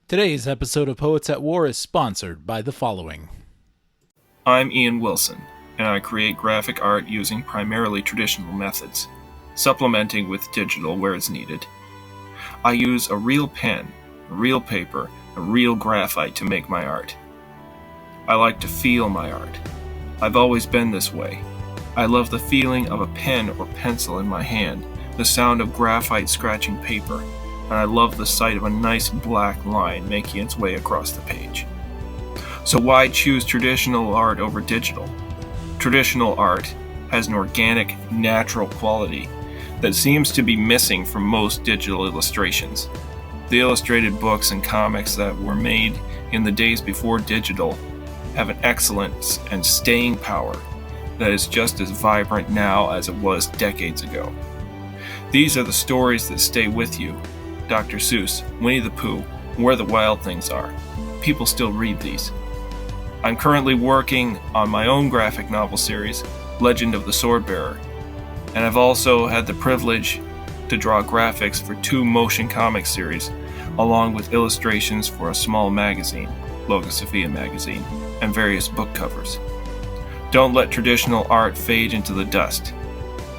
Today's episode of Poets at War is sponsored by the following. I'm Ian Wilson, and I create graphic art using primarily traditional methods, supplementing with digital where it's needed. I use a real pen, a real paper, a real graphite to make my art. I like to feel my art. I've always been this way. I love the feeling of a pen or pencil in my hand, the sound of graphite scratching paper, and I love the sight of a nice black line making its way across the page. So why choose traditional art over digital? Traditional art has an organic, natural quality that seems to be missing from most digital illustrations. The illustrated books and comics that were made in the days before digital have an excellence and staying power that is just as vibrant now as it was decades ago. These are the stories that stay with you. Dr. Seuss, Winnie the Pooh, Where the Wild Things Are. People still read these. I'm currently working on my own graphic novel series, Legend of the Swordbearer, and I've also had the privilege to draw graphics for 2 motion comic series, along with illustrations for a small magazine, Logosophia magazine, and various book covers. Don't let traditional art fade into the dust.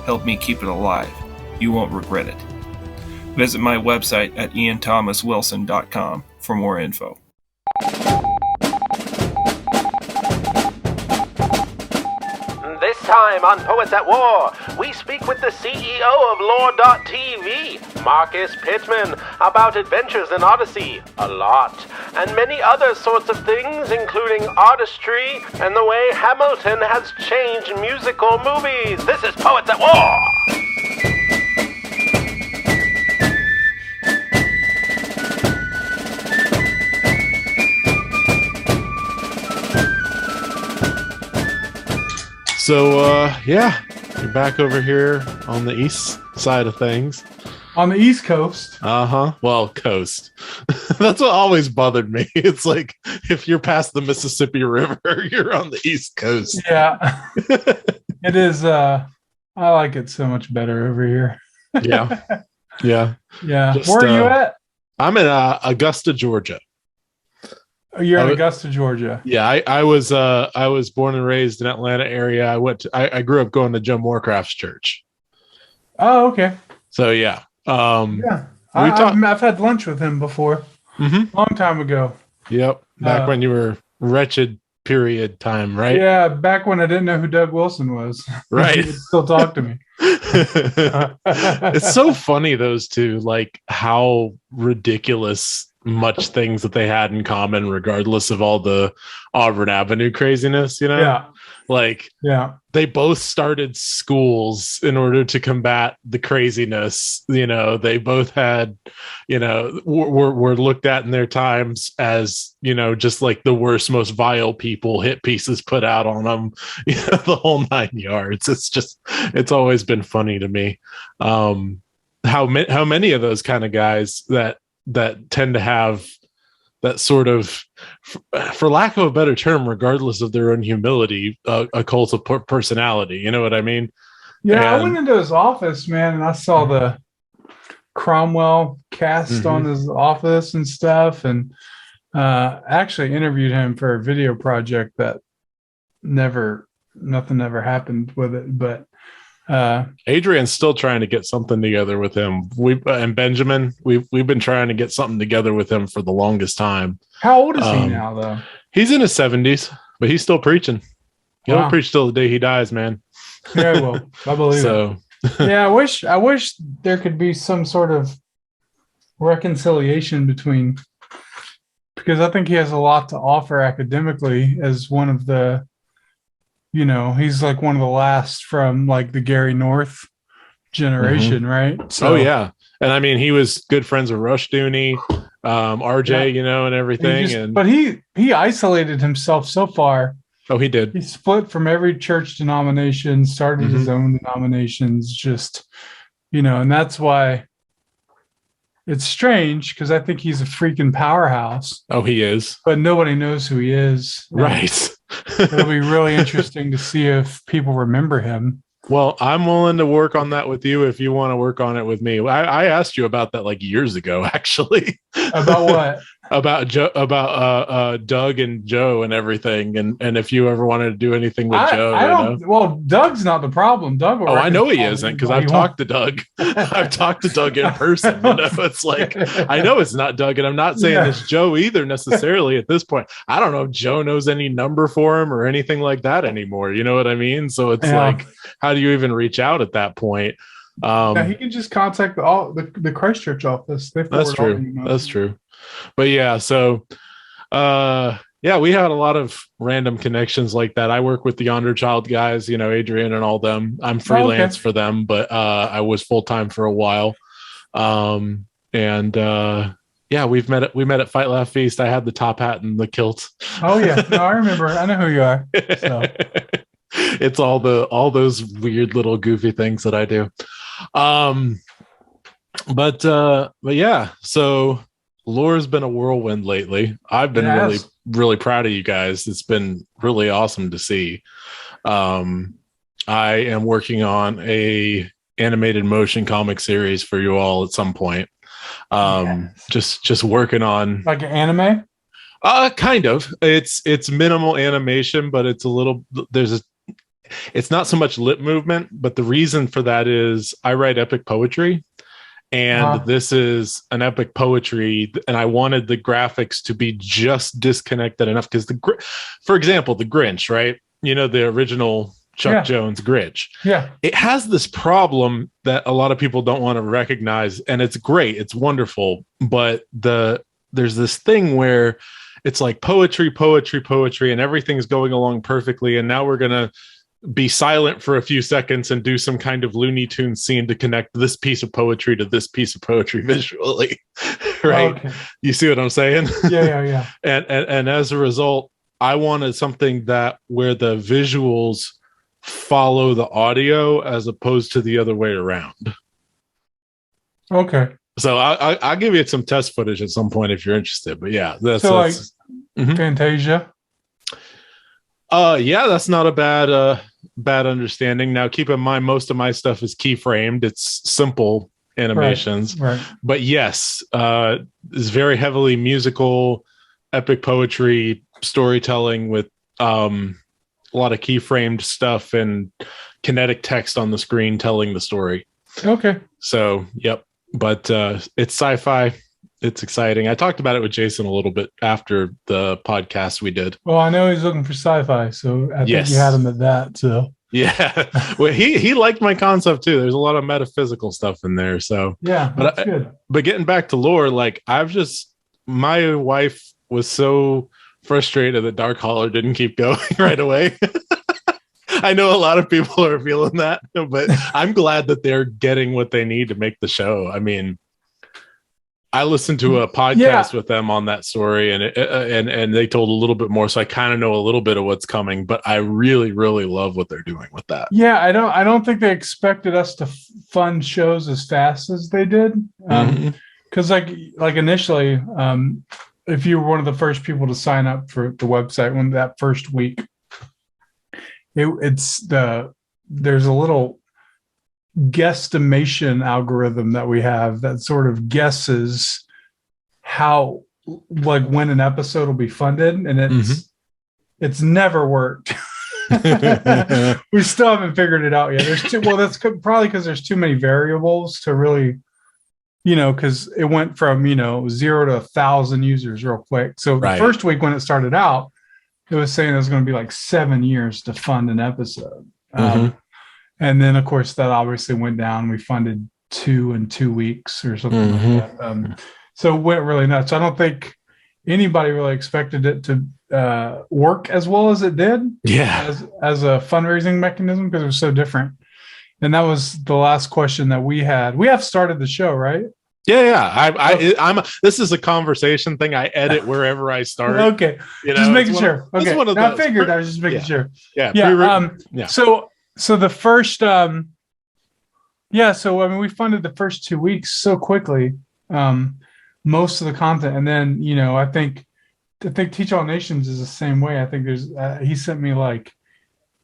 Help me keep it alive. You won't regret it. Visit my website at ianthomaswilson.com for more info. This time on Poets at War, we speak with the CEO of Lore.tv, Marcus Pittman, about adventures in Odyssey, a lot, and many other sorts of things, including artistry and the way Hamilton has changed musical movies. This is Poets at War! So, you're back over here on the east side of things. On the East Coast. Uh-huh. Well, coast. That's what always bothered me. It's like, if you're past the Mississippi River, you're on the East Coast. Yeah. It is, I like it so much better over here. Yeah. Yeah. Yeah. Just, where are you at? I'm in Augusta, Georgia. You're in Augusta, Georgia. Yeah, I was born and raised in Atlanta area. I grew up going to Joe Moorcraft's church. Oh, okay. So yeah. Yeah. I've had lunch with him before. Mm-hmm. Long time ago. Yep. Back when you were wretched period time, right? Yeah, back when I didn't know who Doug Wilson was. Right. He would still talk to me. It's so funny, those two, like how ridiculous much things that they had in common, regardless of all the Auburn Avenue craziness, you know? Yeah. Like, yeah, they both started schools in order to combat the craziness. You know, they both had, you know, were looked at in their times as, you know, just like the worst, most vile people, hit pieces put out on them, you know, the whole 9 yards. It's always been funny to me. How many of those kind of guys that tend to have that sort of, for lack of a better term, regardless of their own humility, a cult of personality. You know what I mean? Yeah, I went into his office, man, and I saw the Cromwell cast on his office and stuff, and actually interviewed him for a video project that nothing ever happened with it, but Adrian's still trying to get something together with him. And Benjamin, we've been trying to get something together with him for the longest time. How old is he now, though? He's in his 70s, but he's still preaching. He'll preach till the day he dies, man. Yeah, well, I believe so. It. Yeah, I wish there could be some sort of reconciliation between, because I think he has a lot to offer academically as one of the, you know, he's like one of the last from like the Gary North generation, right? So, oh yeah, and I mean he was good friends with Rushdoony, RJ, you know, and everything. But he isolated himself so far. Oh, he did. He split from every church denomination, started his own denominations, just, you know, and that's why it's strange, because I think he's a freaking powerhouse. Oh, he is. But nobody knows who he is. Right. It'll be really interesting to see if people remember him. Well, I'm willing to work on that with you if you want to work on it with me. I asked you about that like years ago, actually. About what? about Doug and Joe and everything, and if you ever wanted to do anything with Joe, I don't. Well, Doug's not the problem. Doug. Oh, I know he isn't, because I've talked to Doug. I've talked to Doug in person. It's like, I know it's not Doug, and I'm not saying it's Joe either necessarily at this point. I don't know if Joe knows any number for him or anything like that anymore. You know what I mean? So it's like, how do you even reach out at that point? He can just contact the Christchurch office. That's true. That's true. But yeah, so we had a lot of random connections like that. I work with the Yonder Child guys, Adrian and all them. I'm freelance for them, but I was full time for a while. We met at Fight Laugh Feast. I had the top hat and the kilt. Oh yeah, no, I remember. I know who you are. So. It's all those weird little goofy things that I do. But yeah, so Lore's been a whirlwind lately. I've been really, really proud of you guys. It's been really awesome to see. I am working on a animated motion comic series for you all at some point. Just working on like an anime. Kind of. It's minimal animation, but it's it's not so much lip movement, but the reason for that is I write epic poetry. And this is an epic poetry, and I wanted the graphics to be just disconnected enough because for example, the Grinch, right? The original Chuck Jones Grinch. Yeah. It has this problem that a lot of people don't want to recognize, and it's great. It's wonderful. But there's this thing where it's like poetry, and everything's going along perfectly. And now we're going to be silent for a few seconds and do some kind of Looney Tunes scene to connect this piece of poetry to this piece of poetry visually. Right. Okay. You see what I'm saying? Yeah. And as a result, I wanted something where the visuals follow the audio as opposed to the other way around. Okay. So I'll give you some test footage at some point if you're interested. But yeah, that's Fantasia. Yeah, that's not a bad understanding. Now, keep in mind, most of my stuff is keyframed. It's simple animations, right. But yes, it's very heavily musical, epic poetry, storytelling with a lot of keyframed stuff and kinetic text on the screen telling the story. Okay. So, yep. But it's sci-fi. It's exciting. I talked about it with Jason a little bit after the podcast we did. Well, I know he's looking for sci-fi, so I think you had him at that. So yeah, well, he liked my concept too. There's a lot of metaphysical stuff in there. So yeah, that's good. But getting back to lore, like my wife was so frustrated that Dark Holler didn't keep going right away. I know a lot of people are feeling that, but I'm glad that they're getting what they need to make the show. I mean, I listened to a podcast with them on that story, and they told a little bit more, so I kind of know a little bit of what's coming. But I really, really love what they're doing with that. Yeah, I don't think they expected us to fund shows as fast as they did, because like initially, if you were one of the first people to sign up for the website when that first week, there's a little guesstimation algorithm that we have that sort of guesses how, like, when an episode will be funded, and it's never worked. We still haven't figured it out yet. That's probably because there's too many variables to really, because it went from 0 to 1,000 users real quick. So the first week when it started out, it was saying it was going to be like 7 years to fund an episode. And then, of course, that obviously went down. We funded 2 in 2 weeks or something like that. So it went really nuts. I don't think anybody really expected it to work as well as it did. Yeah, as a fundraising mechanism, because it was so different. And that was the last question that we had. We have started the show, right? Yeah. This is a conversation thing. I edit wherever I start. Okay, just making sure. Okay, I figured. I was just making sure. Yeah. So the first, so I mean, we funded the first 2 weeks so quickly, most of the content, and then I think Teach All Nations is the same way. I think he sent me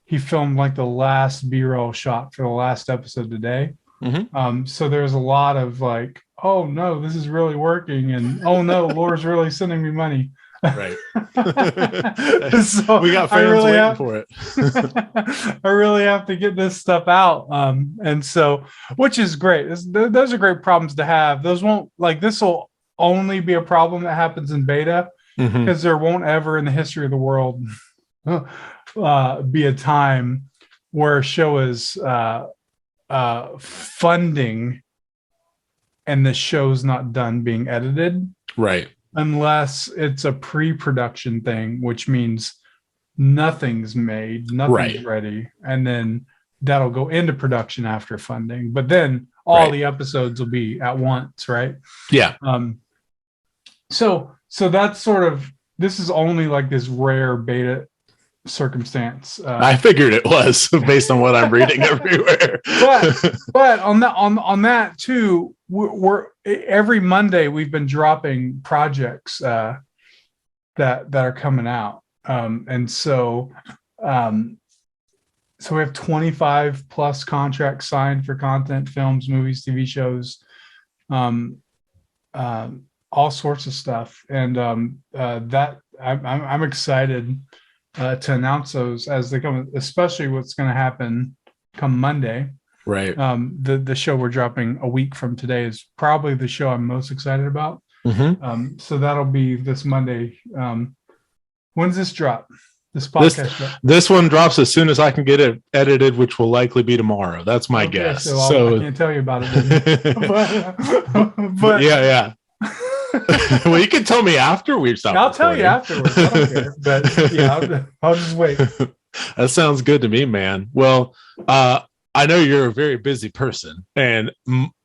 he filmed the last B-roll shot for the last episode today. So there's a lot of oh no, this is really working, and oh no, Laura's really sending me money. Right. So We got I fans really waiting have, for it. I really have to get this stuff out. And so, which is great. Those are great problems to have. Those won't, like, this will only be a problem that happens in beta, Mhm. because there won't ever in the history of the world be a time where a show is funding and the show's not done being edited, Right. unless it's a pre-production thing, which means nothing's made, nothing's Right. ready, and then that'll go into production after funding. But then all Right. the episodes will be at once, right? Yeah. So that's sort of, this is only like this rare beta circumstance. I figured it was based on what I'm reading everywhere. but on that too, we're every Monday we've been dropping projects that are coming out, and so we have 25 plus contracts signed for content, films, movies, TV shows, all sorts of stuff, and that I'm excited to announce those as they come, especially what's going to happen come Monday. Right. The show we're dropping a week from today is probably the show I'm most excited about. Mm-hmm. So that'll be this Monday. When's this drop? This podcast drop? This one drops as soon as I can get it edited, which will likely be tomorrow. That's my guess. So I can't tell you about it. but yeah. Well, you can tell me after we stop. I'll tell you afterwards. I don't care. But yeah, I'll just wait. That sounds good to me, man. Well, I know you're a very busy person, and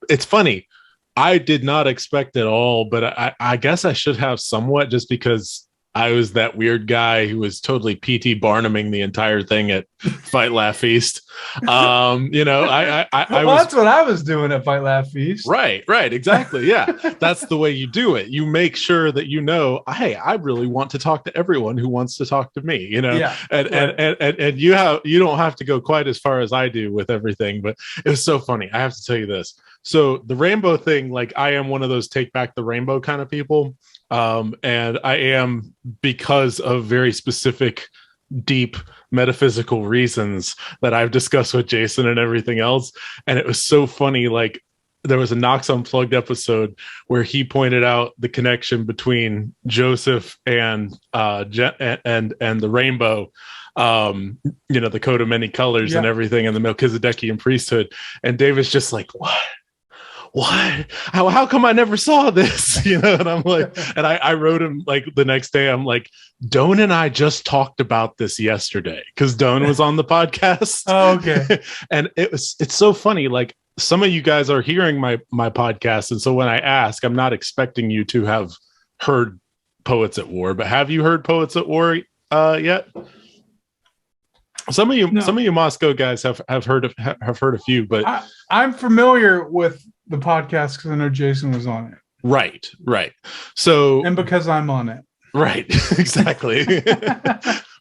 it's funny. I did not expect it all, but I guess I should have somewhat, just because I was that weird guy who was totally PT Barnuming the entire thing at Fight Laugh Feast. I that's what I was doing at Fight Laugh Feast. Right, exactly. Yeah, that's the way you do it. You make sure that hey, I really want to talk to everyone who wants to talk to me. Yeah, and you don't have to go quite as far as I do with everything. But it was so funny. I have to tell you this. So the rainbow thing, like, I am one of those take back the rainbow kind of people. And I am, because of very specific, deep metaphysical reasons that I've discussed with Jason and everything else. And it was so funny. Like, there was a Knox Unplugged episode where he pointed out the connection between Joseph and the rainbow, the coat of many colors, and everything, and the Melchizedekian priesthood. And David's just like, what? How come I never saw this? And I'm like, and I wrote him, like, the next day, I'm like, Doan and I just talked about this yesterday, because Doan was on the podcast. Oh, okay. And it's so funny. Like, some of you guys are hearing my podcast, and so when I ask, I'm not expecting you to have heard Poets at War, but have you heard Poets at War yet? Some of you Moscow guys have heard a few, but I'm familiar with the podcast because I know Jason was on it. Right. So, and because I'm on it. Right. Exactly.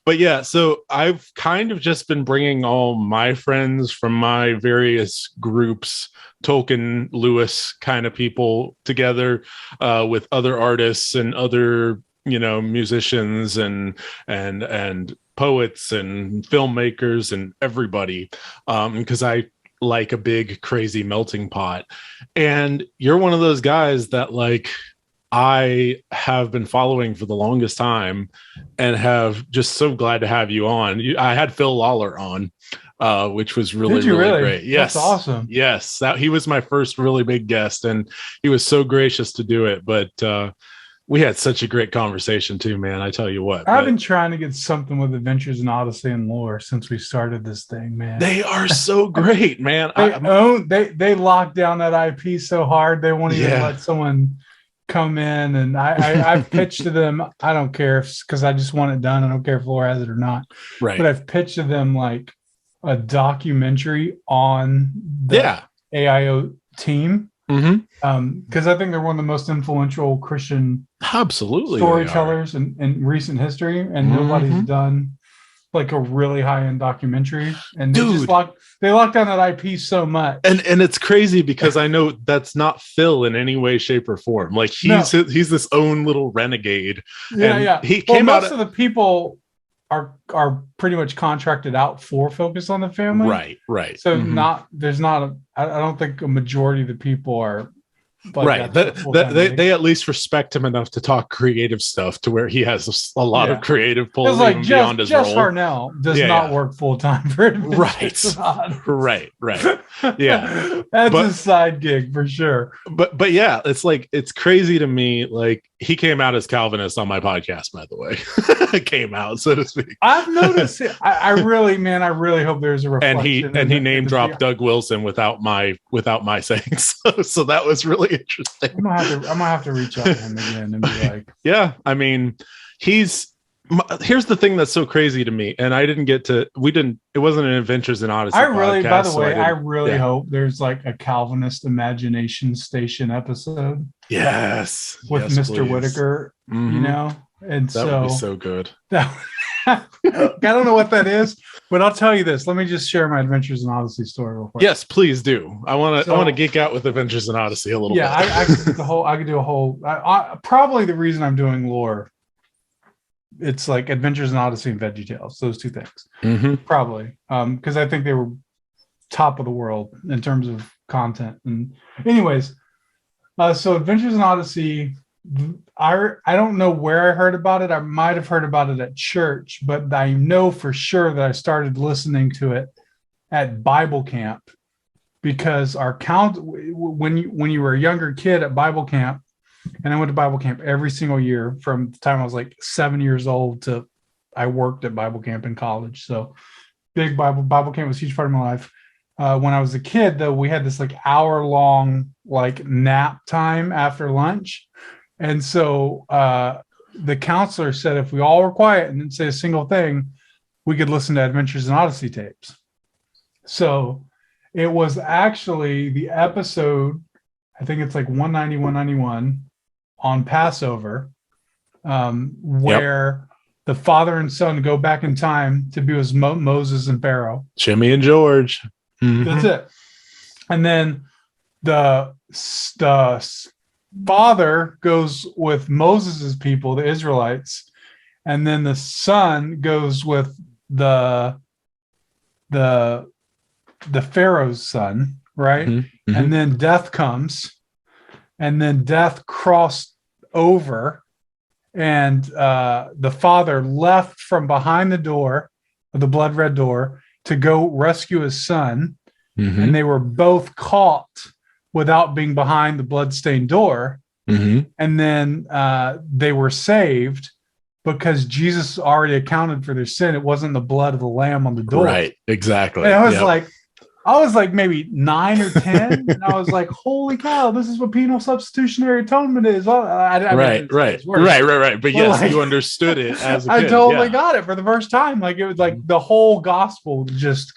But yeah, so I've kind of just been bringing all my friends from my various groups, Tolkien, Lewis kind of people, together with other artists and other, musicians and poets and filmmakers and everybody, because I like a big crazy melting pot. And you're one of those guys that, like, I have been following for the longest time, and have just so glad to have you on. I had Phil Lawler on, which was really great. Yes, that's awesome. Yes, he was my first really big guest, and he was so gracious to do it. But we had such a great conversation too, man. I tell you what, I've been trying to get something with Adventures in Odyssey and Lore since we started this thing, man. They are so great, man. They locked down that IP so hard they won't even let someone come in. And I've pitched to them. I don't care because I just want it done. I don't care if Lore has it or not. Right. But I've pitched to them like a documentary on the AIO team. Because I think they're one of the most influential Christian storytellers in recent history, and nobody's done like a really high-end documentary, and they Dude. locked down that IP so much. And it's crazy because I know that's not Phil in any way, shape, or form. Like he's this own little renegade. Yeah. He came out. Most of the people are pretty much contracted out for Focus on the Family. Right. So I don't think a majority of the people are like they at least respect him enough to talk creative stuff to where he has a lot of creative pull like beyond his Jess role. Harnell does not work full time for Adventures right. Yeah, that's a side gig for sure. But yeah, it's crazy to me. Like he came out as Calvinist on my podcast, by the way. Came out, so to speak. I've noticed it. I really hope there's a reflection. And he name dropped Doug Wilson without my saying so. So that was really interesting. I'm gonna have to reach out to him again and be like, yeah. I mean, here's the thing that's so crazy to me, and it wasn't an Adventures in Odyssey. By the way, I really hope there's like a Calvinist Imagination Station episode. Yes, with Mr. Please. Whitaker, you know, and that would be so good. I don't know what that is, but I'll tell you this. Let me just share my Adventures in Odyssey story real quick. Yes, please do. I want to geek out with Adventures in Odyssey a little bit. I could do a whole. Probably the reason I'm doing lore. It's like Adventures in Odyssey and VeggieTales. Those two things, probably, because I think they were top of the world in terms of content. And anyways, so Adventures in Odyssey. I don't know where I heard about it. I might have heard about it at church, but I know for sure that I started listening to it at Bible camp because our when you were a younger kid at Bible camp, and I went to Bible camp every single year from the time I was like 7 years old to I worked at Bible camp in college. So big Bible camp was a huge part of my life. When I was a kid, though, we had this like hour-long like nap time after lunch. And so the counselor said if we all were quiet and didn't say a single thing, we could listen to Adventures in Odyssey tapes. So it was actually the episode, I think it's like 190, 191 on Passover, where the father and son go back in time to be with Moses and Pharaoh. Jimmy and George. That's it. And then the father goes with Moses's people, the Israelites, and then the son goes with the Pharaoh's son, right? And then death comes, and then death crossed over, and the father left from behind the door, the blood red door, to go rescue his son, and they were both caught without being behind the bloodstained door. And then they were saved because Jesus already accounted for their sin. It wasn't the blood of the lamb on the door. Right, exactly. And I was like maybe 9 or 10, and I was like, holy cow, this is what penal substitutionary atonement is. Right. But yes, you understood it as a kid. I totally got it for the first time. Like it was like the whole gospel just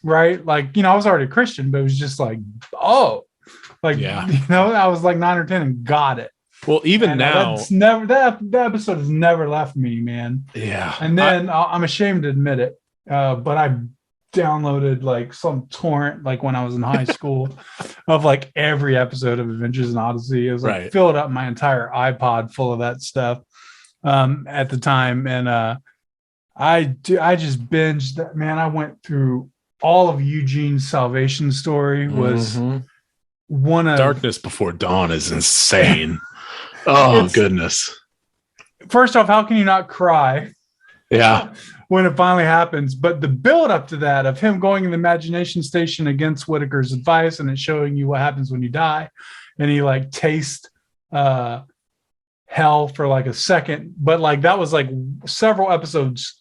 right. Like, I was already a Christian, but it was just like, I was like 9 or 10 and got it. Well, even now, that episode has never left me, man. Yeah. And then I'm ashamed to admit it, but I downloaded like some torrent like when I was in high school of like every episode of Adventures in Odyssey. It was like filled up my entire iPod full of that stuff at the time. And I just binged that, man. I went through all of Eugene's salvation story was one of Darkness Before Dawn is insane. Oh goodness. First off, how can you not cry? Yeah. When it finally happens, but the build up to that of him going in the imagination station against Whitaker's advice and it showing you what happens when you die, and he like tastes hell for like a second, but like that was like several episodes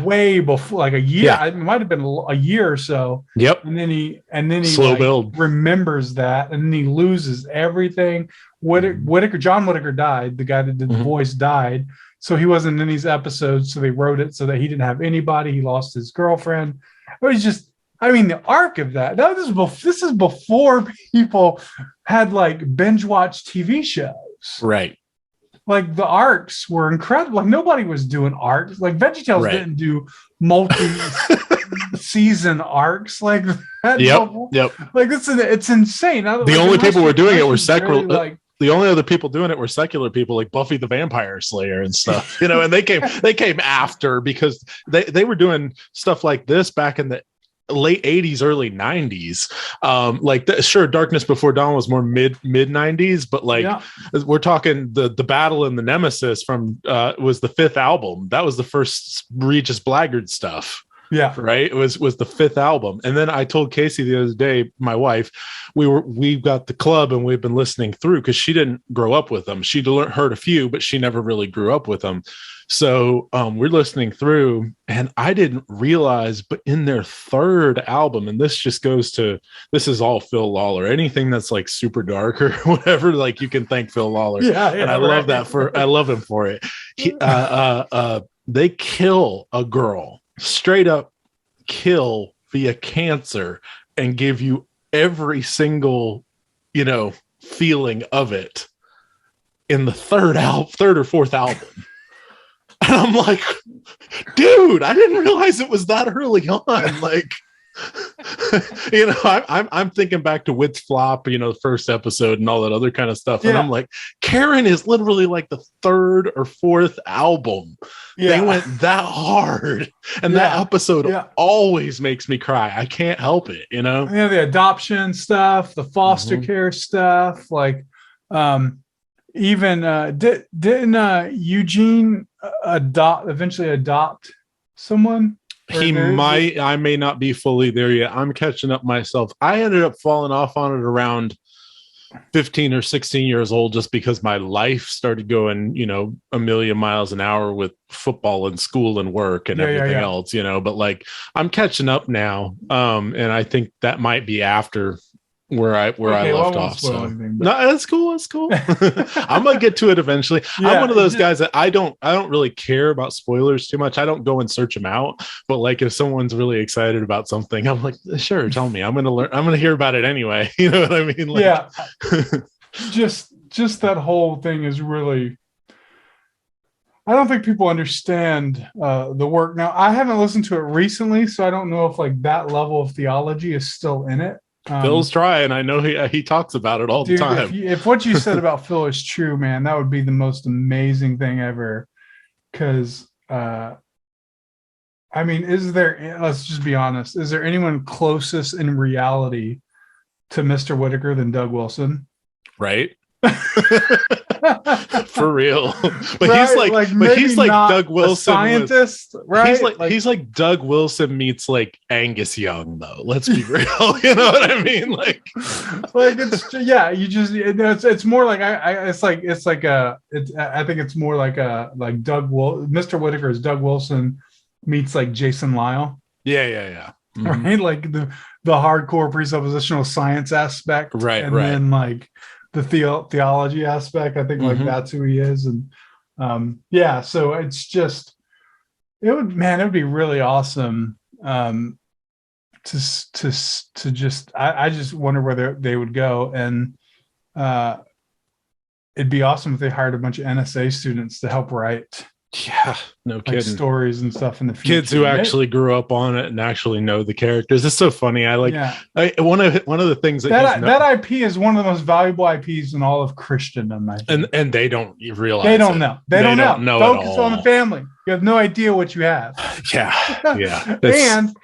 way before, like a year. It might have been a year or so. Yep. And then he slow like build remembers that, and then he loses everything. John Whitaker died. The guy that did the voice died. So he wasn't in these episodes, so they wrote it so that he didn't have anybody. He lost his girlfriend. It was just, the arc of that. This is before people had like binge watch TV shows. Right. like the arcs were incredible. Like nobody was doing arcs. Like VeggieTales Right. didn't do multi-season arcs like that. Yep. Like it's insane. The only people who were doing it were secular. Like, the only other people doing it were secular people like Buffy the Vampire Slayer and stuff, and they came after because they were doing stuff like this back in the late 80s, early 90s. Sure, Darkness Before Dawn was more mid 90s, but we're talking the Battle and the Nemesis from was the 5th album. That was the first Regis Blackguard stuff. Yeah. Right. It was the 5th album. And then I told Casey the other day, my wife, we've got the club and we've been listening through because she didn't grow up with them. She'd heard a few, but she never really grew up with them. So we're listening through and I didn't realize, but in their 3rd album, and this is all Phil Lawler, anything that's like super dark or whatever, like you can thank Phil Lawler. And I love that I love him for it. They kill a girl. Straight up kill via cancer and give you every single feeling of it in the 3rd or 4th album. And I'm like, dude, I didn't realize it was that early on. Like, I'm thinking back to Wits Flop, the first episode and all that other kind of stuff. And I'm like, Karen is literally like the 3rd or 4th album. They went that hard. And that episode always makes me cry. I can't help it, Yeah, the adoption stuff, the foster care stuff, like even didn't Eugene eventually adopt someone? I may not be fully there yet. I'm catching up myself. I ended up falling off on it around 15 or 16 years old just because my life started going, a million miles an hour with football and school and work and everything else, but like I'm catching up now. And I think that might be after where I left off. So no, that's cool. That's cool. I'm gonna get to it eventually. I'm one of those guys that I don't really care about spoilers too much. I don't go and search them out. But like if someone's really excited about something, I'm like, sure, tell me. I'm gonna hear about it anyway. You know what I mean? Like, just that whole thing is really. I don't think people understand the work. Now, I haven't listened to it recently, so I don't know if like that level of theology is still in it. Phil's trying. I know he talks about it all the time. If what you said about Phil is true, man, that would be the most amazing thing ever. Because, let's just be honest. Is there anyone closest in reality to Mr. Whitaker than Doug Wilson? Right. For real. But right? he's like Doug Wilson scientist, right? He's like Doug Wilson meets like Angus Young though. Let's be real. You know what I mean? Like it's more like I think it's more like Mr. Whitaker is Doug Wilson meets like Jason Lyle. Yeah. Mm-hmm. Right? Like the hardcore presuppositional science aspect. Right. Then like the theology aspect, I think like that's who he is. And so it's just it would be really awesome to just I just wonder where they would go. And it'd be awesome if they hired a bunch of NSA students to help write no kidding stories and stuff in the future. Kids who actually grew up on it and actually know the characters. It's so funny. One of the things that IP is one of the most valuable IPs in all of Christendom. And they don't realize they don't know. They don't know. Focus on the family. You have no idea what you have. Yeah. And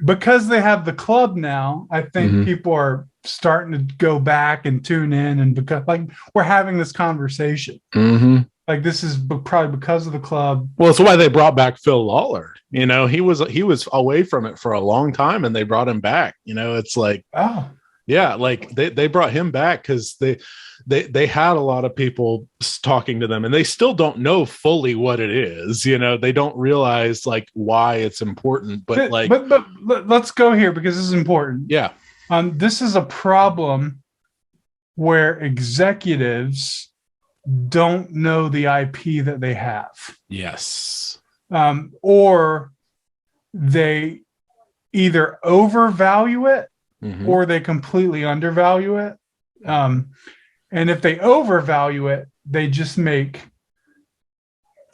because they have the club now, I think people are starting to go back and tune in, and because like we're having this conversation. Like this is probably because of the club. Well, it's why they brought back Phil Lawler. He was away from it for a long time, and they brought him back. It's like, like they brought him back because they had a lot of people talking to them, and they still don't know fully what it is. They don't realize like why it's important. But let's go here because this is important. Yeah. This is a problem where executives don't know the IP that they have. Yes. Or they either overvalue it or they completely undervalue it. And if they overvalue it, they just make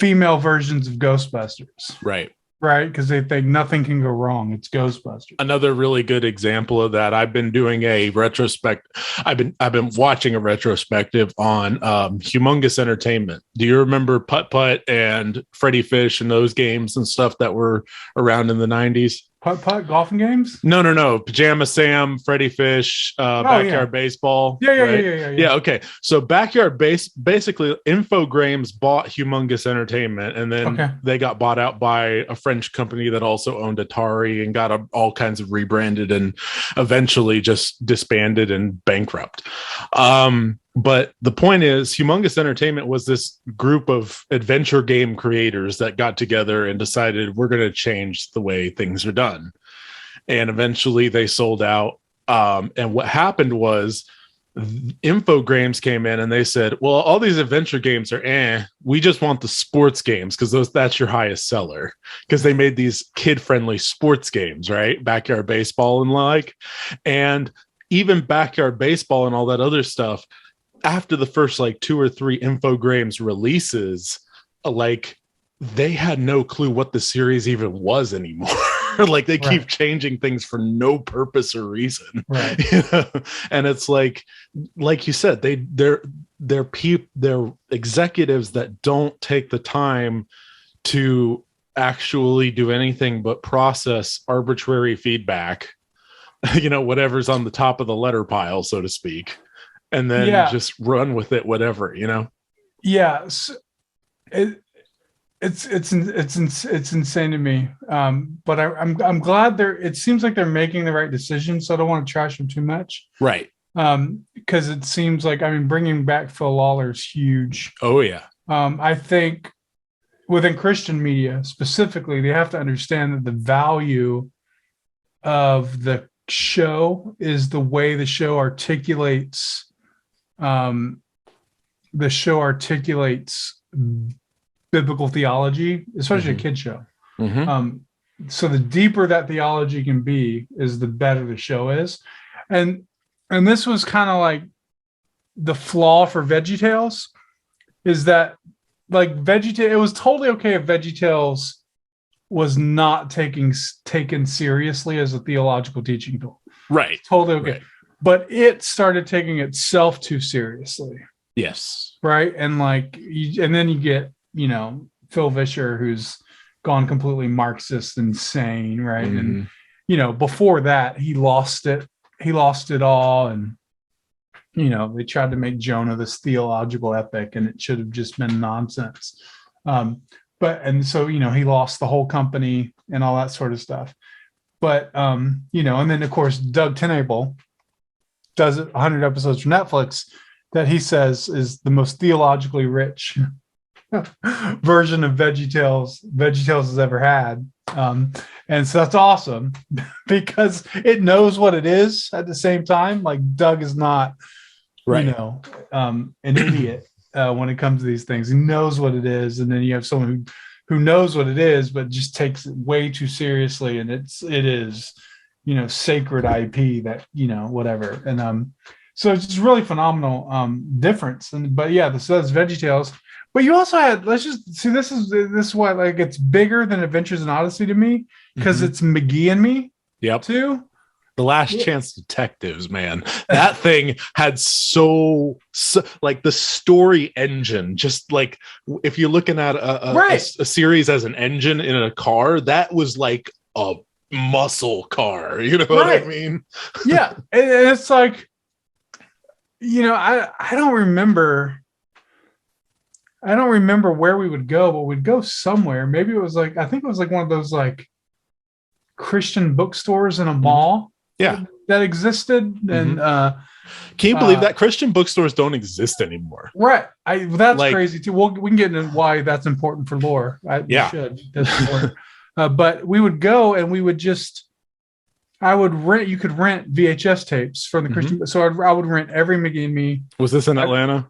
female versions of Ghostbusters, Right. right? Because they think nothing can go wrong. It's Ghostbusters. Another really good example of that. I've been doing a retrospect. I've been watching a retrospective on Humongous Entertainment. Do you remember Putt Putt and Freddy Fish and those games and stuff that were around in the 90s? Putt Putt golfing games? No. Pajama Sam, Freddy Fish, Backyard Baseball. Yeah. Yeah, okay. So basically Infogrames bought Humongous Entertainment, and then they got bought out by a French company that also owned Atari and got all kinds of rebranded and eventually just disbanded and bankrupt. But the point is, Humongous Entertainment was this group of adventure game creators that got together and decided we're going to change the way things are done. And eventually they sold out. And what happened was Infogrames came in and they said, well, all these adventure games are we just want the sports games because that's your highest seller, because they made these kid-friendly sports games, right? Backyard Baseball and like, and even Backyard Baseball and all that other stuff. After the first like 2 or 3 Infogrames releases, like they had no clue what the series even was anymore. Like they keep changing things for no purpose or reason. Right. You know? And it's like you said, they're executives that don't take the time to actually do anything but process arbitrary feedback, you know, whatever's on the top of the letter pile, so to speak. And then just run with it, whatever, you know. Yeah, it's insane to me. But I'm glad it seems like they're making the right decision. So I don't want to trash them too much, right? Because it seems like bringing back Phil Lawler is huge. Oh yeah. I think within Christian media specifically, they have to understand that the value of the show is the way the show articulates. The show articulates biblical theology, especially a kid show. So the deeper that theology can be, is the better the show is. And this was kind of like the flaw for VeggieTales, is that like it was totally okay if VeggieTales was not taken seriously as a theological teaching tool. Right. Totally okay. Right. But it started taking itself too seriously. Yes. Right. And and then you get, you know, Phil Vischer, who's gone completely Marxist insane. Right. And, you know, before that, he lost it all. And, you know, they tried to make Jonah this theological epic, and it should have just been nonsense. And so, you know, he lost the whole company and all that sort of stuff. But, you know, and then of course, Doug Tenable does 100 episodes for Netflix that he says is the most theologically rich version of VeggieTales has ever had. And so that's awesome because it knows what it is at the same time. Like Doug is not, you know, an idiot when it comes to these things. He knows what it is. And then you have someone who knows what it is, but just takes it way too seriously. And it is, you know, sacred IP that, you know, whatever. And so it's just really phenomenal difference. But yeah, that's VeggieTales. But you also had, let's just see, this is why like it's bigger than Adventures in Odyssey to me, because it's McGee and Me. Yep. Too. The Last Chance Detectives, man. That thing had so like the story engine, just like if you're looking at a series as an engine in a car, that was like a muscle car, you know what I mean? Yeah. And it's like, you know, I don't remember where we would go, but we'd go somewhere. Maybe it was like, I think it was like one of those like Christian bookstores in a mall that existed. And can you believe that Christian bookstores don't exist anymore? Right. That's like, crazy too. We can get into why that's important for lore. We should. That's important. But we would go and we would just, you could rent VHS tapes from the Christian. So I would rent every McGee and Me. Was this in Atlanta?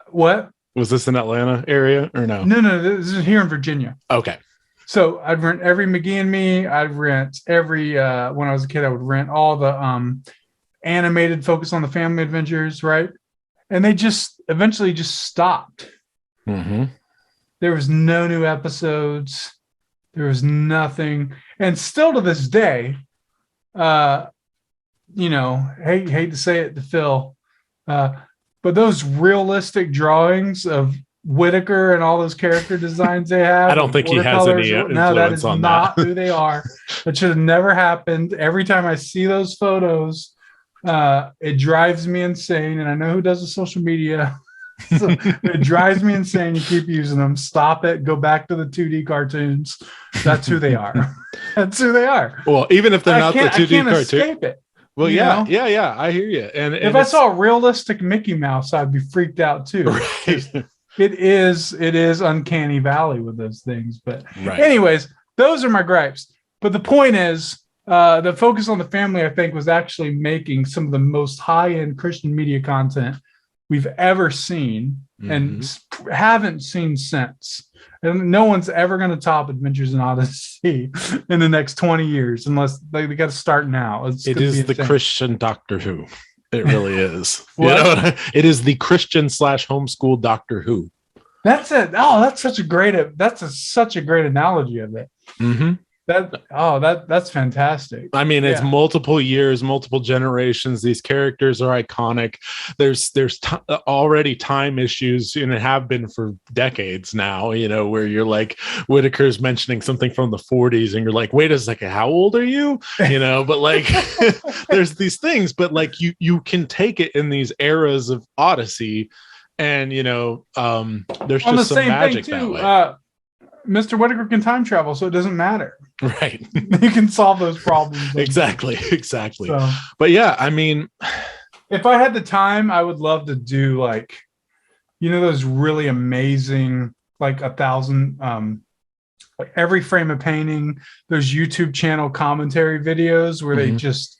What? Was this in Atlanta area or no? No. This is here in Virginia. Okay. So I'd rent every McGee and Me. I'd rent every, when I was a kid, I would rent all the animated Focus on the Family Adventures, right? And they just eventually just stopped. And There was no new episodes. There was nothing. And still to this day, hate to say it to Phil, but those realistic drawings of Whitaker and all those character designs they have. I don't think he has any influence no, that is on not that. who they are. That should have never happened. Every time I see those photos, it drives me insane. And I know who does the social media. So it drives me insane. You keep using them. Stop it. Go back to the 2D cartoons. That's who they are. That's who they are. Well, even if they're not the 2D cartoon. Escape it. Well, yeah. I hear you. And if I saw a realistic Mickey Mouse, I'd be freaked out too. Right. It is uncanny valley with those things. But anyways, those are my gripes. But the point is, the focus on the family, I think, was actually making some of the most high-end Christian media content we've ever seen and haven't seen since. And no one's ever going to top Adventures in Odyssey in the next 20 years unless they got to start now. It is the Christian Doctor Who. It really is. It is the Christian / homeschool Doctor Who. That's it. Oh, that's such a great analogy of it. Mm-hmm. That's fantastic. I mean, it's multiple years, multiple generations. These characters are iconic. There's already time issues, and have been for decades now, where you're like, Whitaker's mentioning something from the 40s and you're like, wait a second, how old are you? But like there's these things, but like you can take it in these eras of Odyssey, and there's just some magic that way. Mr. Whitaker can time travel, so it doesn't matter. Right. You can solve those problems. Exactly. So, but yeah, I mean, if I had the time, I would love to do those really amazing, 1,000, every frame of painting, those YouTube channel commentary videos where they just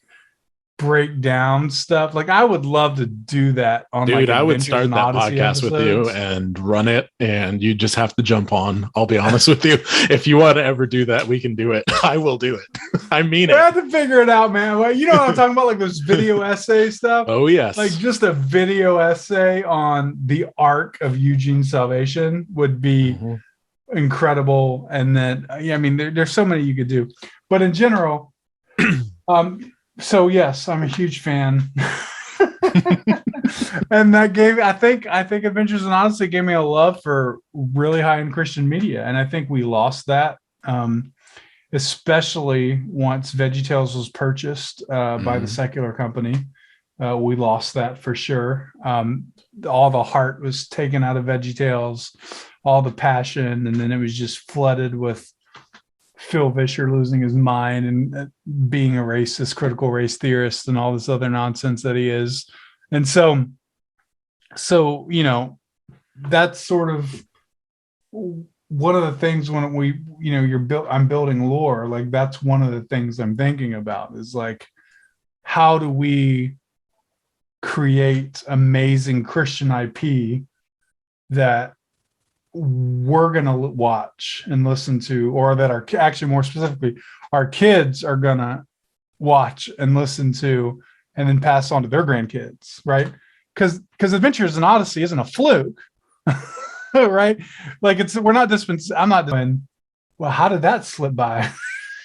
break down stuff. I would love to do that on I would start that podcast with you and run it, and you just have to jump on. I'll be honest with you. If you want to ever do that, we can do it. I will do it. I mean it. I have to figure it out, man. You know what I'm talking about? Those video essay stuff. Oh yes. Just a video essay on the arc of Eugene's salvation would be incredible. And then there's so many you could do, but in general, so yes, I'm a huge fan. And that I think Adventures in Odyssey gave me a love for really high-end Christian media. And I think we lost that, especially once VeggieTales was purchased by the secular company. We lost that for sure. All the heart was taken out of VeggieTales, all the passion, and then it was just flooded with Phil Vischer losing his mind and being a racist, critical race theorist, and all this other nonsense that he is. And so that's sort of one of the things when I'm building lore. That's one of the things I'm thinking about is how do we create amazing Christian IP that we're going to watch and listen to, or that more specifically, our kids are going to watch and listen to, and then pass on to their grandkids, right? Because Adventures in Odyssey isn't a fluke, right? I'm not doing, well, how did that slip by?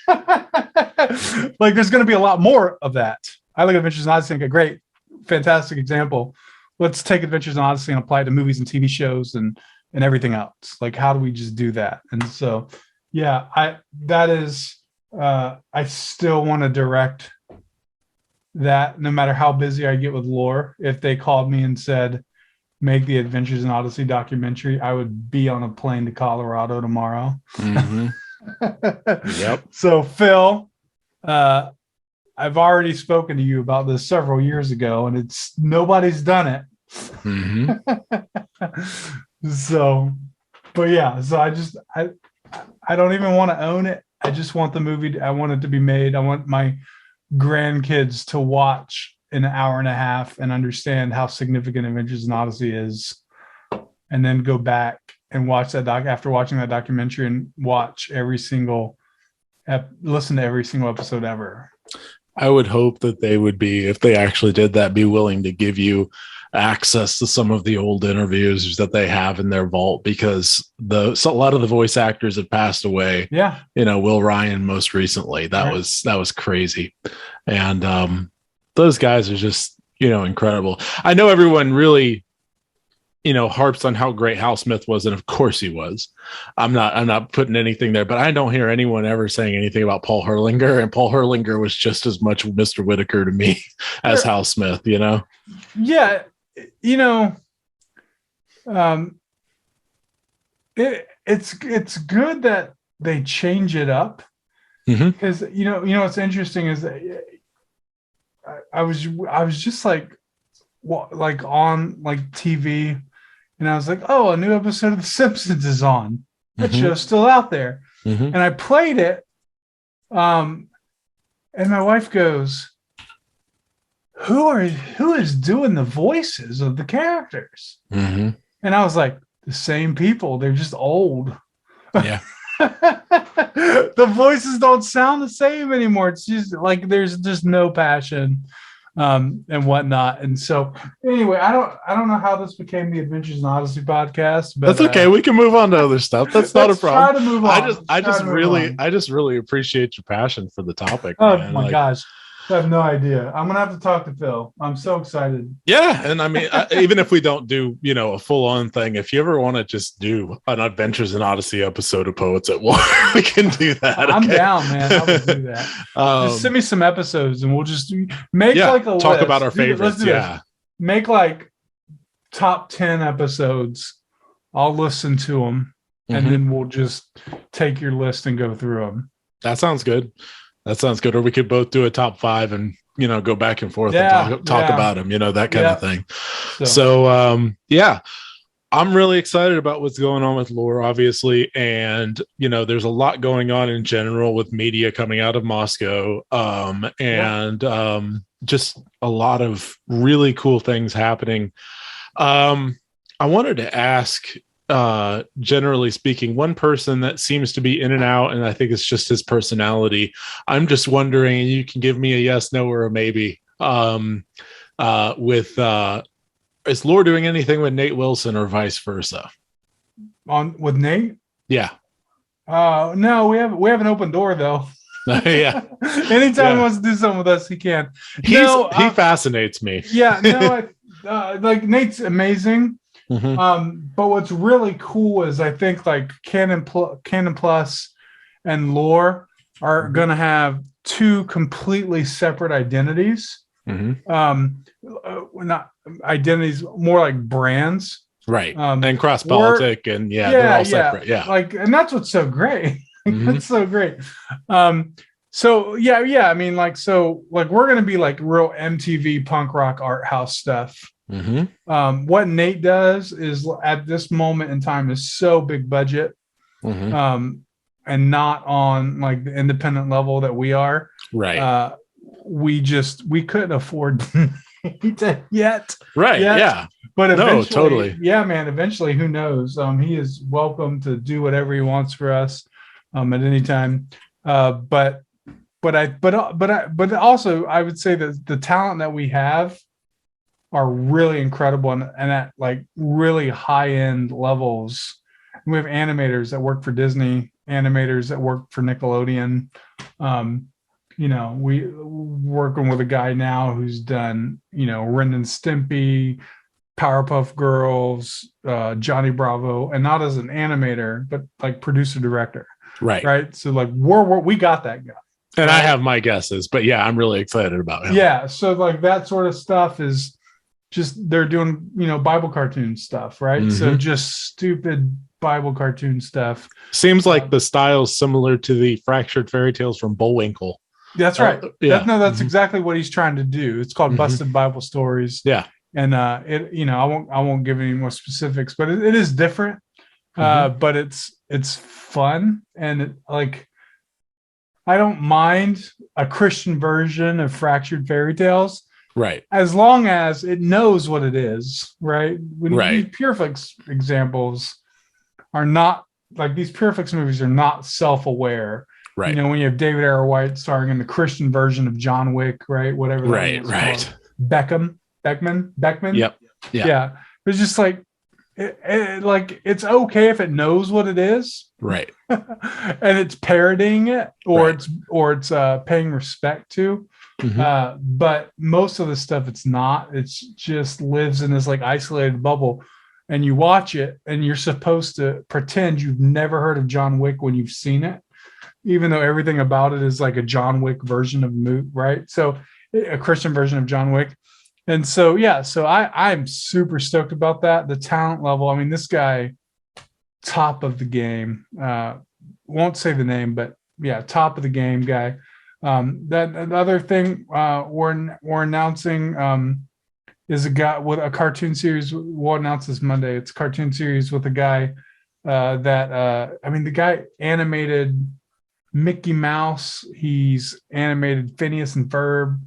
There's going to be a lot more of that. I look at Adventures in Odyssey and think a great, fantastic example. Let's take Adventures in Odyssey and apply it to movies and TV shows and everything else. How do we just do that? And so, I still want to direct that no matter how busy I get with lore. If they called me and said, make the Adventures in Odyssey documentary, I would be on a plane to Colorado tomorrow. Mm-hmm. Yep. So Phil, I've already spoken to you about this several years ago, and nobody's done it. Mm-hmm. So I don't even want to own it. I just want the movie. I want it to be made. I want my grandkids to watch an hour and a half and understand how significant Adventures in Odyssey is, and then go back and watch that after watching that documentary and listen to every single episode ever. I would hope that they would be, if they actually did that, be willing to give you access to some of the old interviews that they have in their vault, because a lot of the voice actors have passed away. Yeah. Will Ryan most recently. That was crazy. And those guys are just, incredible. I know everyone really, harps on how great Hal Smith was, and of course he was. I'm not putting anything there, but I don't hear anyone ever saying anything about Paul Herlinger, and Paul Herlinger was just as much Mr. Whitaker to me as Hal Smith, Yeah, it's good that they change it up, because what's interesting is that I was just like on like TV, and I was like, oh, a new episode of The Simpsons is on. That show's still out there, and I played it, and my wife goes, who is doing the voices of the characters? And I was like, the same people. They're just old. Yeah. The voices don't sound the same anymore. It's just like there's just no passion, and whatnot. And so anyway, I don't know how this became the Adventures in Odyssey podcast, but that's okay. We can move on to other stuff. That's not a problem. Try to move on. I just really appreciate your passion for the topic. Oh man. my gosh. I have no idea. I'm gonna have to talk to Phil. I'm so excited. Yeah, and I mean, even if we don't do a full-on thing, if you ever want to just do an Adventures in Odyssey episode of Poets at War, we can do that. Okay? I'm down, man. I will do that. Just send me some episodes, and we'll just make like a talk list. about our favorites. Let's do this. Make like top 10 episodes. I'll listen to them, and then we'll just take your list and go through them. That sounds good. Or we could both do a top 5 and, go back and forth and talk about them, that kind of thing. So, I'm really excited about what's going on with lore, obviously. And, there's a lot going on in general with media coming out of Moscow, and just a lot of really cool things happening. I wanted to ask, generally speaking, one person that seems to be in and out, and I think it's just his personality. I'm just wondering, and you can give me a yes, no, or a maybe. Is Lore doing anything with Nate Wilson or vice versa? With Nate? Yeah. No, we have an open door though. Yeah. Anytime he wants to do something with us, he can. He fascinates me. Yeah. No, like Nate's amazing. But what's really cool is I think like Canon Plus and Lore are going to have 2 completely separate identities. Not identities, more like brands, right? And cross politic, and they're all separate. Yeah, like, and that's what's so great. That's so great. So I mean, like, we're gonna be like real MTV punk rock art house stuff. What Nate does is at this moment in time is so big budget, and not on like the independent level that we are. Right. We couldn't afford yet. Right. Yet. Yeah. But eventually, totally. Yeah, man. Eventually, who knows? He is welcome to do whatever he wants for us, at any time. But also, I would say that the talent that we have are really incredible, and at like really high end levels. We have animators that work for Disney, animators that work for Nickelodeon. We working with a guy now who's done, Ren and Stimpy, Powerpuff Girls, Johnny Bravo, and not as an animator, but like producer director. Right. So like we got that guy. And I have my guesses, but yeah, I'm really excited about him. Yeah. So like that sort of stuff is just, they're doing, Bible cartoon stuff, right? So just stupid Bible cartoon stuff. Seems like the style's similar to the Fractured Fairy Tales from Bullwinkle. That's right. Yeah. That's exactly what he's trying to do. It's called Busted Bible Stories. Yeah. And I won't give any more specifics, but it is different. But it's fun, and I don't mind a Christian version of Fractured Fairy Tales. Right. As long as it knows what it is, right? These Pureflix examples are not, like, these Pureflix movies are not self-aware. Right. When you have David Ayer White starring in the Christian version of John Wick, right? Whatever. Right. Beckman. Yep. Yeah. It's just like, like it's okay if it knows what it is, Right. and it's parroting it, or it's paying respect to. But most of the stuff it's not. It's just lives in this like isolated bubble, and you watch it, and you're supposed to pretend you've never heard of John Wick when you've seen it, even though everything about it is like a John Wick version of movie, right? So a Christian version of John Wick. And so, yeah, so I'm super stoked about that. The talent level. I mean, this guy, top of the game. Won't say the name, but yeah, top of the game guy. That another thing we're announcing is a guy with a cartoon series. We'll announce this Monday. It's a cartoon series with a guy the guy animated Mickey Mouse. He's animated Phineas and Ferb.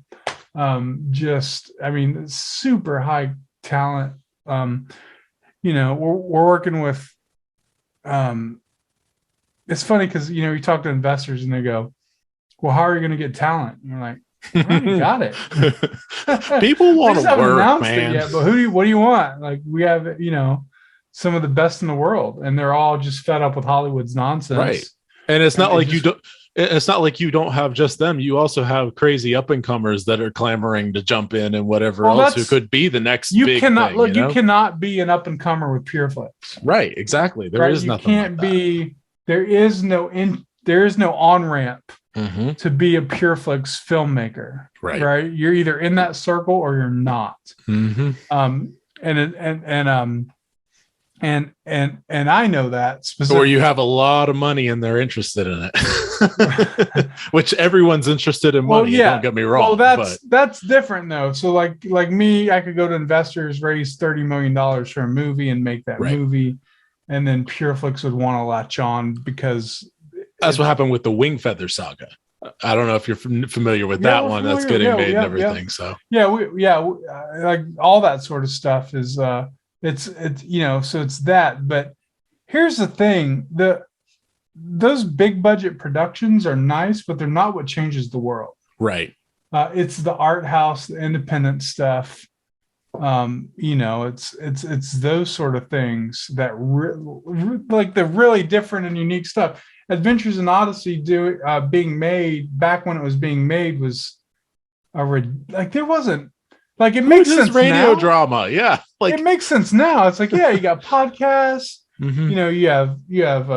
Super high talent. We're working with, it's funny because, you talk to investors and they go, well, how are you going to get talent? And you're like, I already got it. People want to work, announced man. it yet, but what do you want? Like, we have, some of the best in the world, and they're all just fed up with Hollywood's nonsense. Right. And it's not like you don't. It's not like you don't have just them. You also have crazy up and comers that are clamoring to jump in and whatever else who could be the next big thing. You cannot be an up and comer with PureFlix. Right. Exactly. There is nothing. You can't be. There is no on ramp to be a PureFlix filmmaker. Right. Right. You're either in that circle or you're not. And I know that specifically. Or you have a lot of money and they're interested in it, which everyone's interested in money. Yeah. Don't get me wrong. Well, that's different though. So like me, I could go to investors, raise $30 million for a movie and make that movie. And then PureFlix would want to latch on because that's what happened with the Wing Feather saga. I don't know if you're familiar with that one that's getting made and everything. So like all that sort of stuff is, it's so it's that. But here's the thing: those big budget productions are nice, but they're not what changes the world. Right. It's the art house, the independent stuff. It's those sort of things that like the really different and unique stuff. Adventures in Odyssey being made back when it was being made was there wasn't. Like it makes sense radio now. Drama, yeah. Like it makes sense now. It's like, yeah, you got podcasts. You have. You have.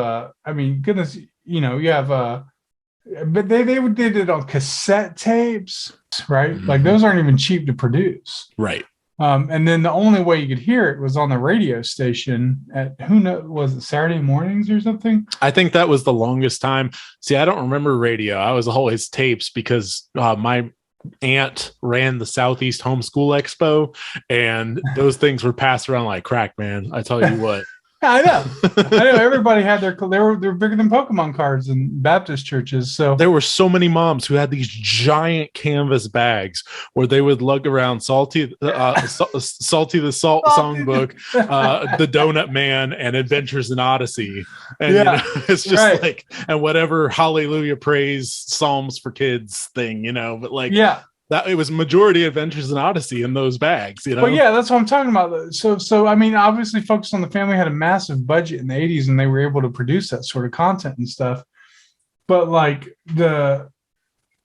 But they did it on cassette tapes, right? Like those aren't even cheap to produce, right? And then the only way you could hear it was on the radio station at was it Saturday mornings or something? I think that was the longest time. See, I don't remember radio. I was always tapes because my aunt ran the Southeast Homeschool Expo, and those things were passed around like crack, man. I tell you what. I know. Everybody had they were bigger than Pokemon cards in Baptist churches. So there were so many moms who had these giant canvas bags where they would lug around Salty the Salt Songbook, the Donut Man, and Adventures in Odyssey. And it's just like, and whatever Hallelujah Praise Psalms for Kids thing, but like, that it was majority Adventures in Odyssey in those bags, Well, yeah, that's what I'm talking about. So I mean, obviously, Focus on the Family had a massive budget in the '80s, and they were able to produce that sort of content and stuff. But like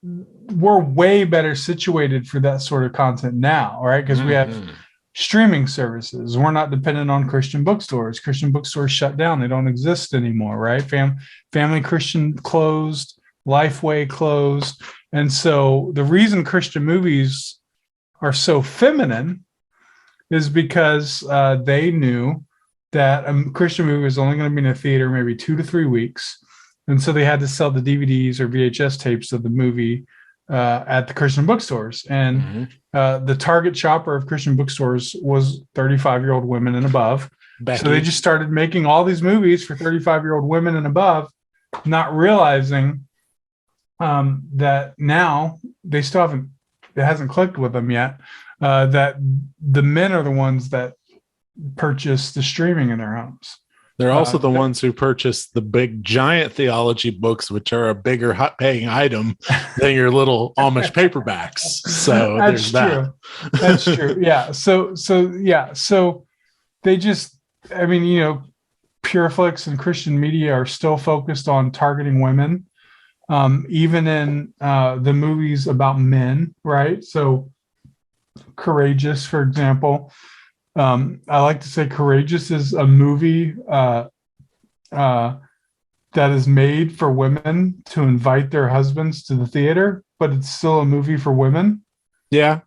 we're way better situated for that sort of content now, right? Because we have streaming services. We're not dependent on Christian bookstores. Christian bookstores shut down; they don't exist anymore, right? Family Christian closed. Lifeway closed. And so the reason Christian movies are so feminine is because they knew that a Christian movie was only going to be in a theater maybe 2 to 3 weeks. And so they had to sell the DVDs or VHS tapes of the movie at the Christian bookstores. And the target shopper of Christian bookstores was 35-year-old women and above. Becky. So they just started making all these movies for 35-year-old women and above, not realizing that now they still it hasn't clicked with them yet, that the men are the ones that purchase the streaming in their homes. They're also the ones who purchase the big giant theology books, which are a bigger paying item than your little Amish paperbacks. So That's there's true. That's true. Yeah. So they just, I mean, Pureflix and Christian media are still focused on targeting women, even in the movies about men, right? So Courageous, for example. I like to say Courageous is a movie that is made for women to invite their husbands to the theater, but it's still a movie for women. Yeah.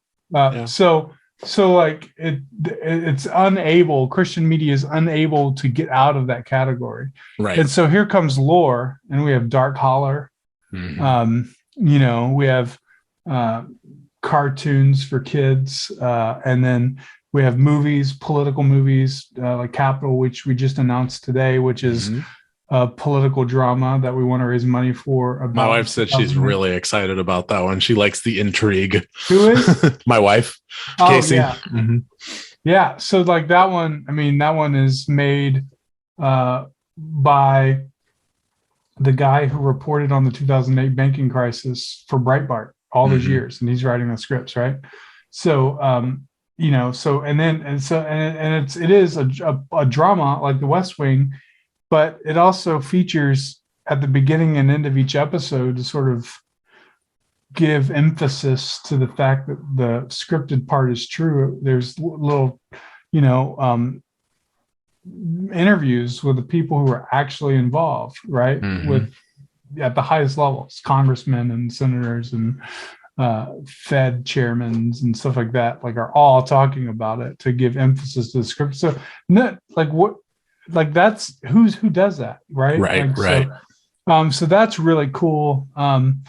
So like it's unable, Christian media is unable to get out of that category. Right. And so here comes Lore, and we have Dark Holler. We have cartoons for kids, and then we have movies, political movies, like Capital, which we just announced today, which is a political drama that we want to raise money for. My wife said she's really excited about that one. She likes the intrigue. Who is? My wife, Casey. Yeah. Yeah. So like that one, I mean, that one is made by the guy who reported on the 2008 banking crisis for Breitbart all those years, and he's writing the scripts, right? So, it is a drama like The West Wing, but it also features at the beginning and end of each episode to sort of give emphasis to the fact that the scripted part is true. There's little, interviews with the people who are actually involved, right? With at the highest levels, congressmen and senators and Fed chairmen and stuff like that, like are all talking about it to give emphasis to the script. So that's who does that, right? Right. So that's really cool. And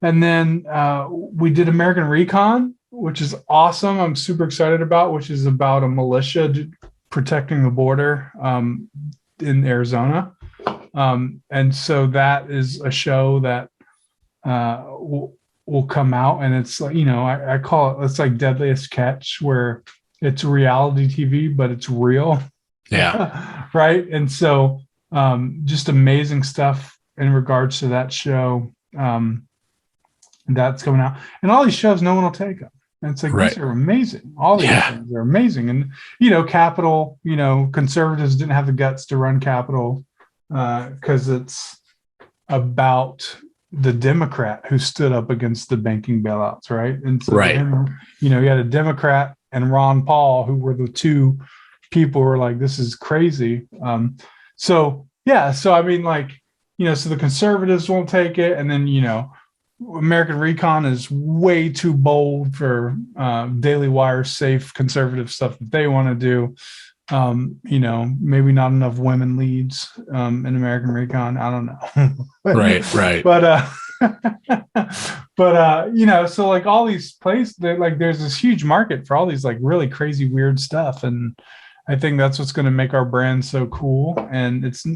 then we did American Recon, which is awesome. I'm super excited about, which is about a militia protecting the border in Arizona. And so that is a show that will come out, and it's like, I call it's like Deadliest Catch, where it's reality TV, but it's real. Yeah. Right. And so just amazing stuff in regards to that show. That's coming out, and all these shows no one will take them. And it's like, these are amazing. All these things are amazing. And, Capital, conservatives didn't have the guts to run Capital because it's about the Democrat who stood up against the banking bailouts, right? And so, you had a Democrat and Ron Paul, who were the two people who were like, this is crazy. So I mean, so the conservatives won't take it. And then, American Recon is way too bold for Daily Wire safe conservative stuff that they want to do. Maybe not enough women leads in American Recon. I don't know. Right. But so like all these places, there's this huge market for all these like really crazy weird stuff, and I think that's what's going to make our brand so cool. And it's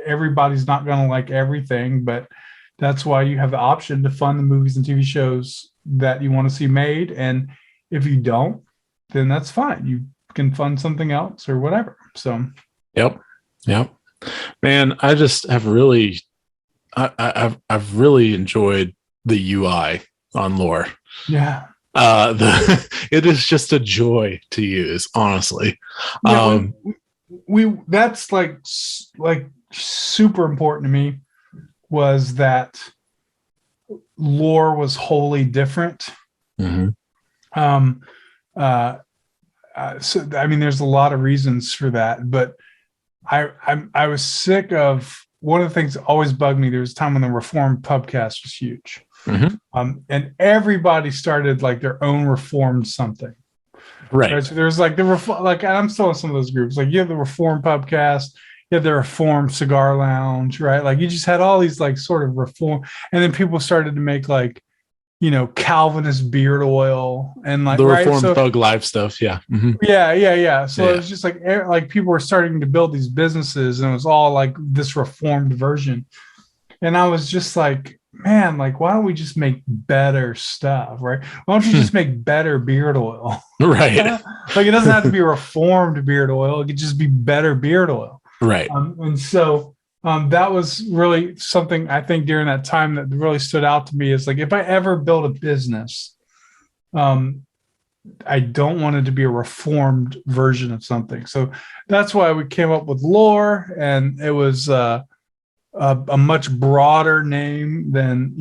everybody's not going to like everything, but that's why you have the option to fund the movies and TV shows that you want to see made. And if you don't, then that's fine. You can fund something else or whatever. So, yep. Man, I just have really, I've really enjoyed the UI on Lore. Yeah. It is just a joy to use, honestly. That's like super important to me, was that Lore was wholly different. So I mean, there's a lot of reasons for that, but I was sick of, one of the things that always bugged me. There was a time when the Reformed pubcast was huge, and everybody started like their own Reformed something. Right. So there's like and I'm still in some of those groups. Like you have the Reformed pubcast, you have the Reformed cigar lounge, right? Like you just had all these like sort of reform, and then people started to make like, Calvinist beard oil and like the Reformed Thug Life stuff. Yeah. Yeah. So it was just like people were starting to build these businesses, and it was all like this Reformed version. And I was just like, man, like, why don't we just make better stuff, right? Why don't you just make better beard oil? Right. Like, it doesn't have to be reformed beard oil. It could just be better beard oil. Right. And so that was really something I think during that time that really stood out to me is like, if I ever build a business, I don't want it to be a reformed version of something. So that's why we came up with Lore, and it was a much broader name than,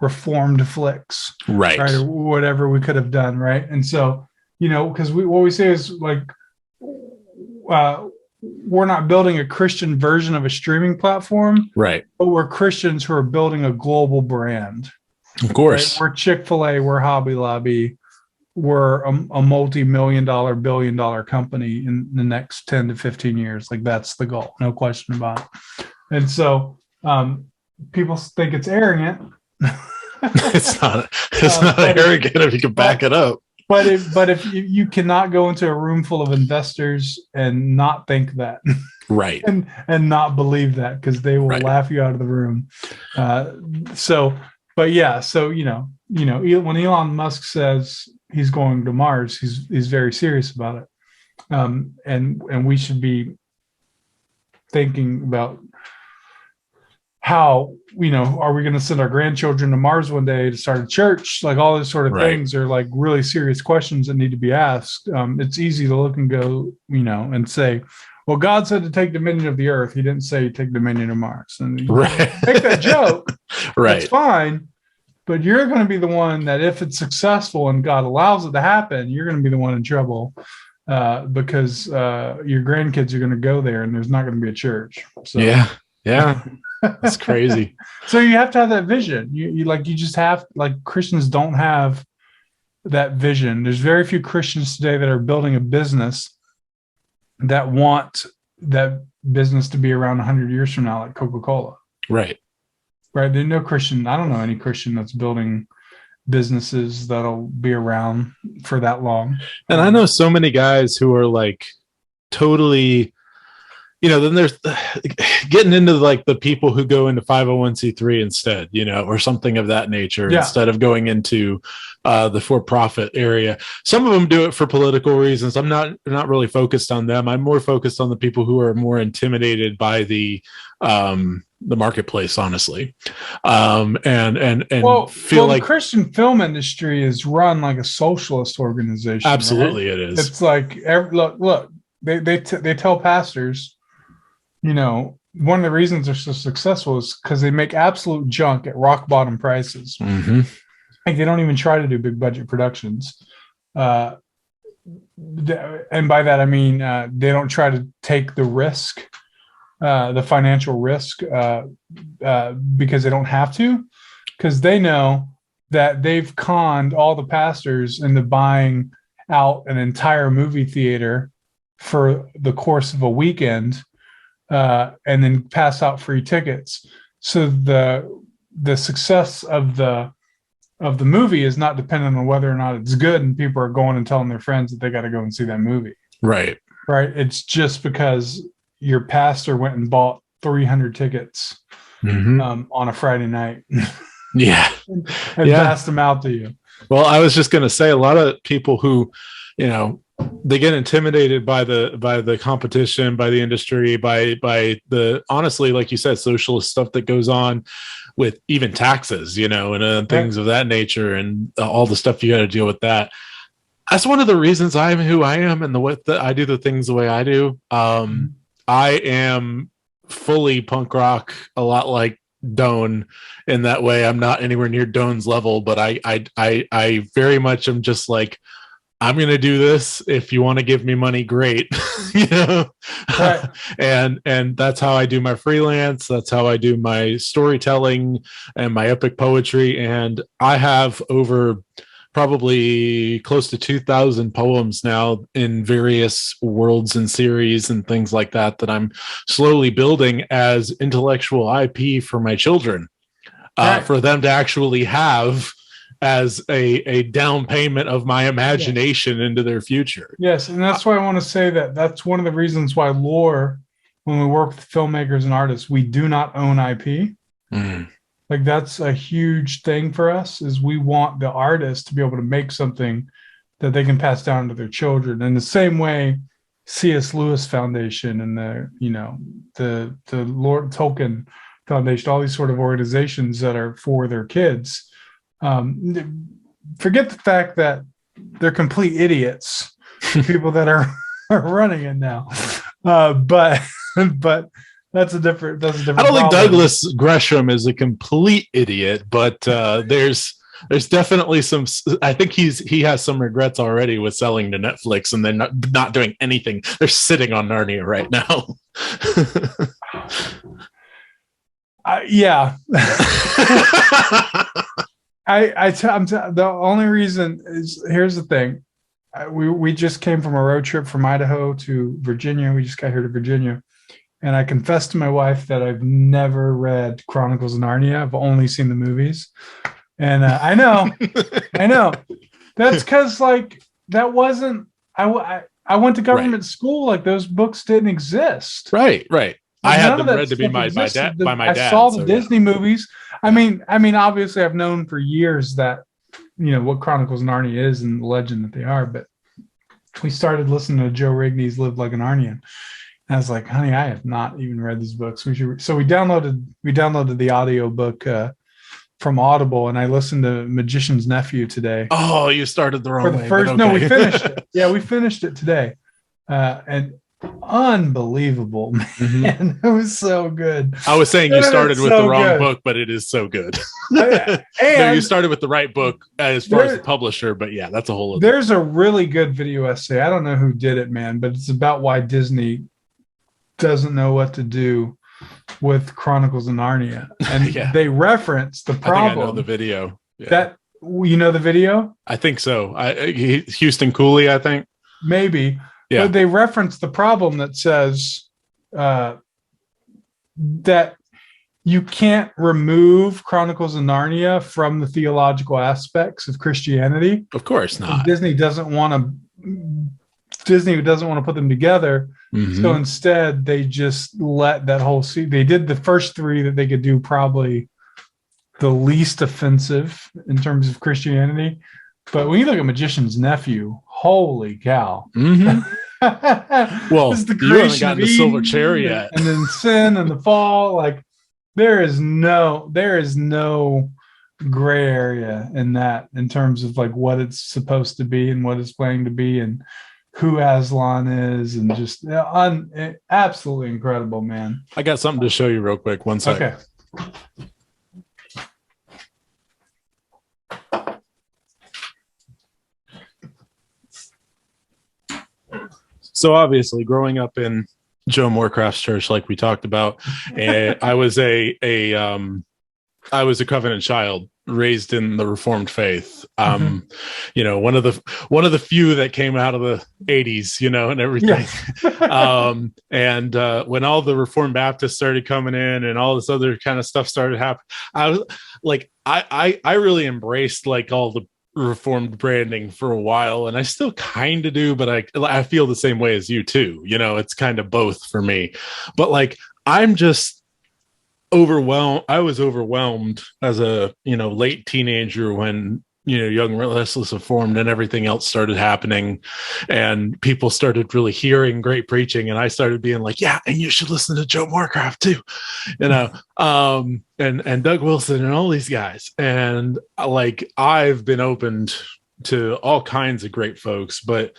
Reformed Flicks, Right. or whatever we could have done, right? And so, because what we say is like, we're not building a Christian version of a streaming platform, Right. but we're Christians who are building a global brand. Of course. Right? We're Chick-fil-A, we're Hobby Lobby, we're a multi-million-dollar, billion-dollar company in the next 10 to 15 years. Like, that's the goal, no question about it. And so people think it's arrogant. It's not arrogant if you can back it up. But if you cannot go into a room full of investors and not think that, right, and not believe that, because they will laugh you out of the room. So when Elon Musk says he's going to Mars, he's very serious about it, and we should be thinking about how, are we going to send our grandchildren to Mars one day to start a church? Like, all these sort of things are like really serious questions that need to be asked. It's easy to look and go, and say, well, God said to take dominion of the earth. He didn't say take dominion of Mars. And you make that joke, right? It's fine, but you're going to be the one that, if it's successful and God allows it to happen, you're going to be the one in trouble, because your grandkids are going to go there and there's not going to be a church. So. Yeah. That's crazy. So you have to have that vision. You just have, like, Christians don't have that vision. There's very few Christians today that are building a business that want that business to be around 100 years from now, like Coca-Cola. Right. There's no Christian. I don't know any Christian that's building businesses that'll be around for that long. And I know so many guys who are like totally, then there's getting into like the people who go into 501c3 instead, or something of that nature, instead of going into the for-profit area. Some of them do it for political reasons. I'm not really focused on them. I'm more focused on the people who are more intimidated by the marketplace, honestly. And feel like the Christian film industry is run like a socialist organization. Absolutely, right? It is. It's like, look, they tell pastors, one of the reasons they're so successful is because they make absolute junk at rock bottom prices. Mm-hmm. Like, they don't even try to do big budget productions. And by that, I mean, they don't try to take the risk, the financial risk, because they don't have to, because they know that they've conned all the pastors into buying out an entire movie theater for the course of a weekend, and then pass out free tickets. So the success of the movie is not dependent on whether or not it's good and people are going and telling their friends that they got to go and see that movie. Right. It's just because your pastor went and bought 300 tickets on a Friday night. Yeah. and passed them out to you. Well, I was just going to say, a lot of people who, they get intimidated by the competition, by the industry, by the, honestly, like you said, socialist stuff that goes on with even taxes, and things of that nature, and all the stuff you got to deal with that. That's one of the reasons I'm who I am, and the way that I do the things the way I do. I am fully punk rock, a lot like Doan in that way. I'm not anywhere near Doan's level, but I very much am just like, I'm going to do this. If you want to give me money, great. Right. And that's how I do my freelance. That's how I do my storytelling and my epic poetry. And I have over probably close to 2,000 poems now in various worlds and series and things like that I'm slowly building as intellectual IP for my children, for them to actually have as a down payment of my imagination into their future. Yes, and that's why I want to say that that's one of the reasons why Lore, when we work with filmmakers and artists, we do not own IP. Like that's a huge thing for us is we want the artist to be able to make something that they can pass down to their children. In the same way, C.S. Lewis Foundation and the Lord Tolkien Foundation, all these sort of organizations that are for their kids. Forget the fact that they're complete idiots, the people that are running it now. But that's a different. I don't think Douglas Gresham is a complete idiot, but there's definitely some. I think he has some regrets already with selling to Netflix and then not doing anything. They're sitting on Narnia right now. Yeah. The only reason is, here's the thing. We just came from a road trip from Idaho to Virginia. We just got here to Virginia. And I confessed to my wife that I've never read Chronicles of Narnia. I've only seen the movies. And I know. That's because that wasn't, I went to government school. Like those books didn't exist. Right. I had them read to me by my dad. I saw the Disney movies. I mean, obviously I've known for years that, what Chronicles of Narnia is and the legend that they are, but we started listening to Joe Rigney's Live Like an Arnian. And I was like, honey, I have not even read these books. So we downloaded the audio book from Audible, and I listened to Magician's Nephew today. Oh, you started the wrong way. No, we finished it. Yeah, we finished it today. And unbelievable, man. Mm-hmm. It was so good. I was saying you started with the wrong book, but it is so good. And no, you started with the right book as far as the publisher, but yeah, that's a whole other. There's a really good video essay. I don't know who did it, man, but it's about why Disney doesn't know what to do with Chronicles of Narnia. And they reference the problem. I think I know the video. Yeah. That the video? I think so. Houston Cooley, I think. Maybe. Yeah. But they reference the problem that says that you can't remove Chronicles of Narnia from the theological aspects of Christianity. Of course not. Disney doesn't want to put them together. Mm-hmm. So instead, they just let that whole they did the first three that they could do probably the least offensive in terms of Christianity. But when you look at Magician's Nephew, holy cow. Mm-hmm. Well, you haven't gotten the silver chair yet. And then sin and the fall. Like there is no gray area in that in terms of like what it's supposed to be and what it's playing to be and who Aslan is and just absolutely incredible, man. I got something to show you real quick. One second. Okay. So obviously, growing up in Joe Moorcraft's church, like we talked about, I was a covenant child raised in the Reformed faith. One of the few that came out of the 80s, and everything. Yeah. When all the Reformed Baptists started coming in and all this other kind of stuff started happening, I was like, I really embraced like all the Reformed branding for a while, and I still kind of do, but I feel the same way as you too. It's kind of both for me, but like I'm just overwhelmed. I was overwhelmed as a late teenager when Young Restless Reformed and everything else started happening, and people started really hearing great preaching, and I started being like, yeah, and you should listen to Joe Moorcraft too, and Doug Wilson and all these guys, and like I've been opened to all kinds of great folks, but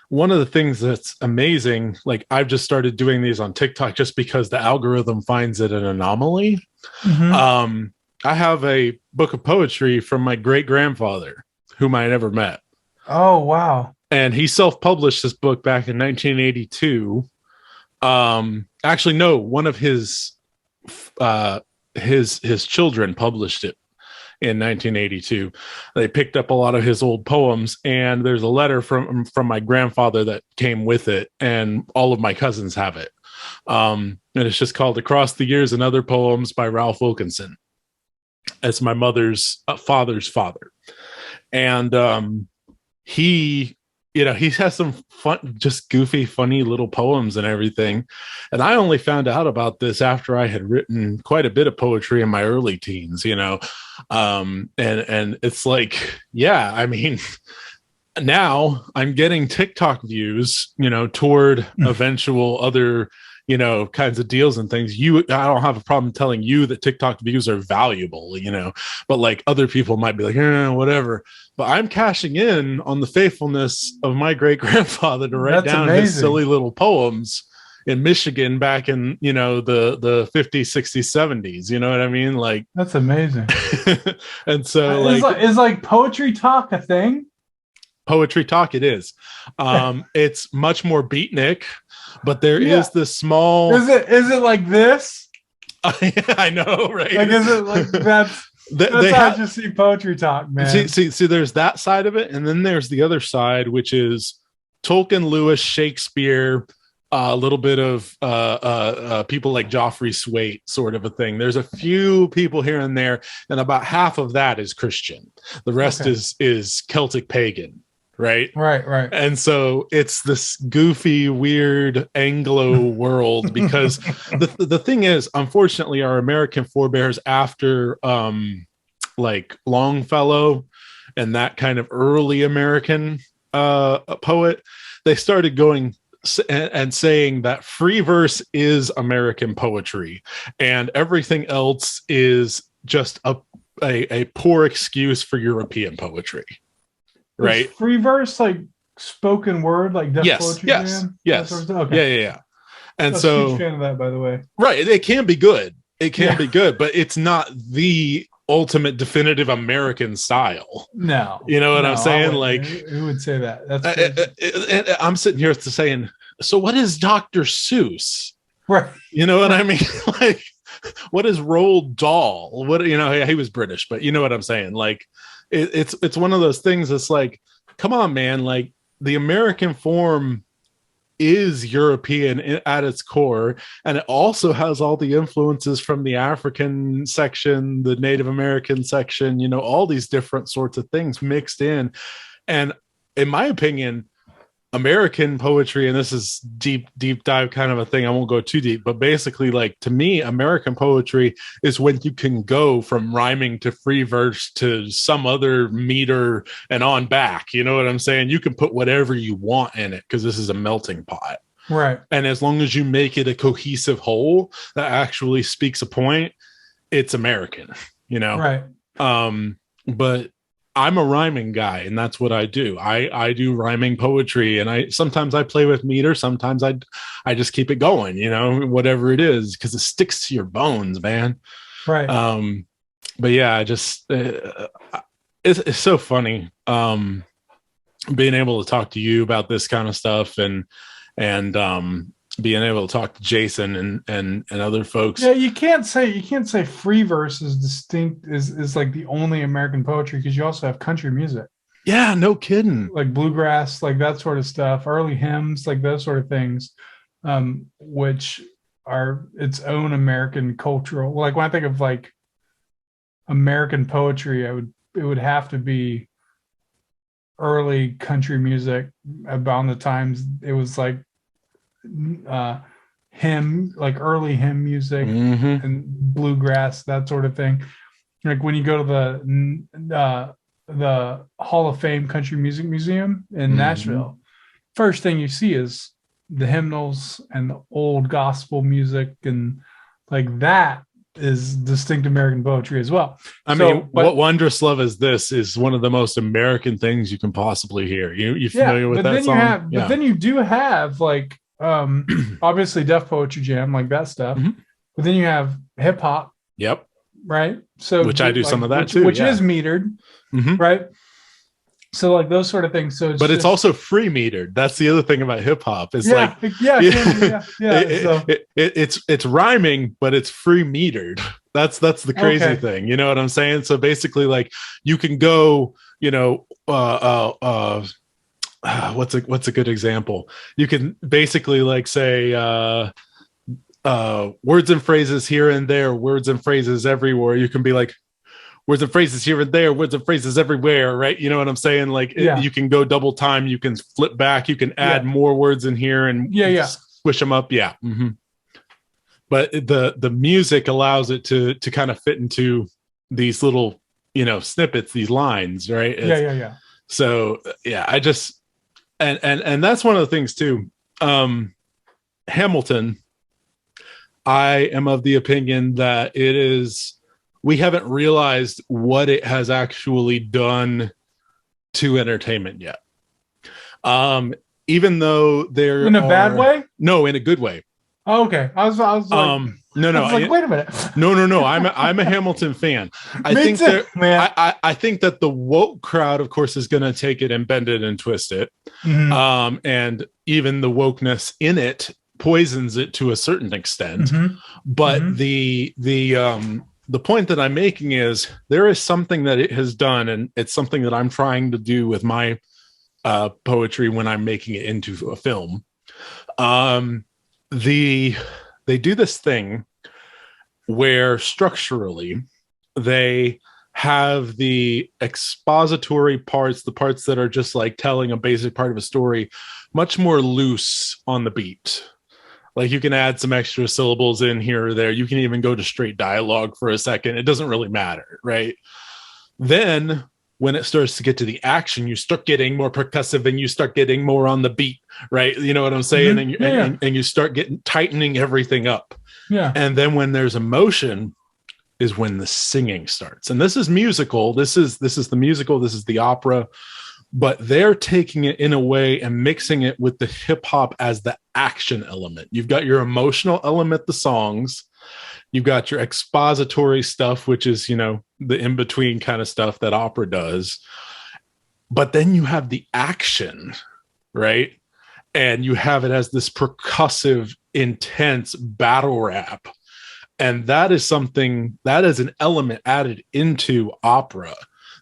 one of the things that's amazing, like I've just started doing these on TikTok just because the algorithm finds it an anomaly. Mm-hmm. I have a book of poetry from my great-grandfather, whom I never met. Oh, wow. And he self-published this book back in 1982. Actually, no, one of his children published it in 1982. They picked up a lot of his old poems, and there's a letter from my grandfather that came with it, and all of my cousins have it. And it's just called Across the Years and Other Poems by Ralph Wilkinson. It's my mother's father's father. And he he has some fun, just goofy, funny little poems and everything. And I only found out about this after I had written quite a bit of poetry in my early teens, and it's like, yeah, I mean, now I'm getting TikTok views, toward eventual other, kinds of deals and things. I don't have a problem telling you that TikTok views are valuable, but like other people might be like, whatever. But I'm cashing in on the faithfulness of my great grandfather to write down his silly little poems in Michigan back in, the 50s, 60s, 70s. You know what I mean? Like, that's amazing. And so is like poetry talk a thing? Poetry talk, it is. It's much more beatnik, but there is this small. Is it like this? I know, right? Like, is it like that's how I just see poetry talk, man. See, there's that side of it, and then there's the other side, which is Tolkien, Lewis, Shakespeare, a little bit of people like Joffrey Swaite, sort of a thing. There's a few people here and there, and about half of that is Christian. The rest is Celtic pagan. Right. And so it's this goofy, weird Anglo world, because the thing is, unfortunately, our American forebears after like Longfellow and that kind of early American poet, they started going and saying that free verse is American poetry and everything else is just a poor excuse for European poetry. Right. Is free verse like spoken word, like Def Poetry Jam? Yes. Sort of okay. Yeah. And I'm so a huge fan of that, by the way. Right. It can be good. It can be good, but it's not the ultimate definitive American style. No. You know what I'm saying? Like, who would say that? That's I'm sitting here saying, so what is Dr. Seuss? Right. You know what I mean? Like, what is Roald Dahl? What, he was British, but you know what I'm saying? Like, it's one of those things that's like, come on, man, like the American form is European at its core, and it also has all the influences from the African section, the Native American section, all these different sorts of things mixed in. And in my opinion, American poetry, and this is deep dive kind of a thing, I won't go too deep, but basically, like, to me, American poetry is when you can go from rhyming to free verse to some other meter and on back. You know what I'm saying? You can put whatever you want in it because this is a melting pot. Right. And as long as you make it a cohesive whole that actually speaks a point, it's American, Right. But I'm a rhyming guy, and that's what I do. I do rhyming poetry, and sometimes I play with meter, sometimes I just keep it going, whatever it is, because it sticks to your bones, man. Right. But yeah, I just it's so funny being able to talk to you about this kind of stuff, and being able to talk to Jason and other folks. Yeah, you can't say free verse is distinct is like the only American poetry, because you also have country music. Yeah, no kidding. Like bluegrass, like that sort of stuff, early hymns, like those sort of things, which are its own American cultural. Like when I think of like American poetry, it would have to be early country music about the times it was like hymn, like early hymn music and bluegrass, that sort of thing. Like when you go to the Hall of Fame Country Music Museum in Nashville, first thing you see is the hymnals and the old gospel music, and like that is distinct American poetry as well. I mean, what wondrous love is this is one of the most American things you can possibly hear. You familiar with that song? But then you do have like obviously Def Poetry Jam, like that stuff. But then you have hip hop. Yep. Right. So which I do some of that too. Which is metered. Right. So like those sort of things. So it's also free metered. That's the other thing about hip hop. It's it's rhyming, but it's free metered. That's the crazy thing. You know what I'm saying? So basically, like, you can go, what's a good example? You can basically like say words and phrases here and there, words and phrases everywhere. You can be like, words and phrases here and there, words and phrases everywhere, right? You know what I'm saying? Like you can go double time, you can flip back, you can add more words in here and squish them up. Yeah. Mm-hmm. But the music allows it to kind of fit into these little, snippets, these lines, right? So I just and that's one of the things too. Hamilton, I am of the opinion that we haven't realized what it has actually done to entertainment yet. Even though they're in a bad way? No, in a good way. Oh, okay. I was like, wait a minute. No. I'm a Hamilton fan. I think that the woke crowd, of course, is going to take it and bend it and twist it. Mm-hmm. And even the wokeness in it poisons it to a certain extent. Mm-hmm. But mm-hmm. The point that I'm making is there is something that it has done, and it's something that I'm trying to do with my poetry when I'm making it into a film. They do this thing where structurally they have the expository parts, the parts that are just like telling a basic part of a story, much more loose on the beat. Like you can add some extra syllables in here or there. You can even go to straight dialogue for a second. It doesn't really matter, right? Then when it starts to get to the action, you start getting more percussive and you start getting more on the beat, right? You know what I'm saying? Mm-hmm. And you start tightening everything up. Yeah. And then when there's emotion is when the singing starts. And this is musical. This is the musical. This is the opera. But they're taking it in a way and mixing it with the hip hop as the action element. You've got your emotional element, the songs. You've got your expository stuff, which is, the in-between kind of stuff that opera does. But then you have the action, right? And you have it as this percussive, intense battle rap. And that is an element added into opera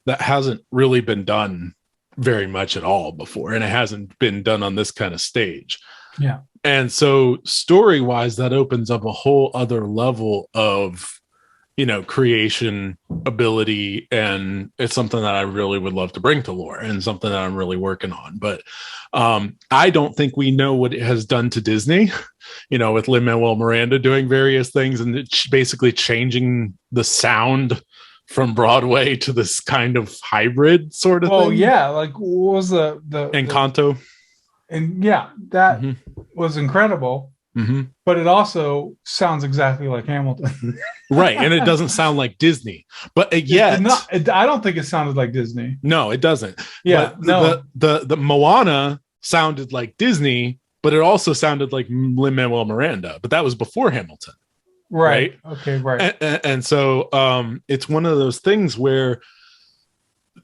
that hasn't really been done very much at all before. And it hasn't been done on this kind of stage. Yeah. And so story-wise, that opens up a whole other level of, creation ability. And it's something that I really would love to bring to lore and something that I'm really working on. But I don't think we know what it has done to Disney, with Lin-Manuel Miranda doing various things and basically changing the sound from Broadway to this kind of hybrid sort of thing. Oh yeah. Like what was the Encanto? And yeah, that was incredible. Mm-hmm. But it also sounds exactly like Hamilton. Right. And it doesn't sound like Disney. But I don't think it sounded like Disney. No, it doesn't. Yeah. But the Moana sounded like Disney, but it also sounded like Lin-Manuel Miranda. But that was before Hamilton. Right. Okay, right. And so it's one of those things where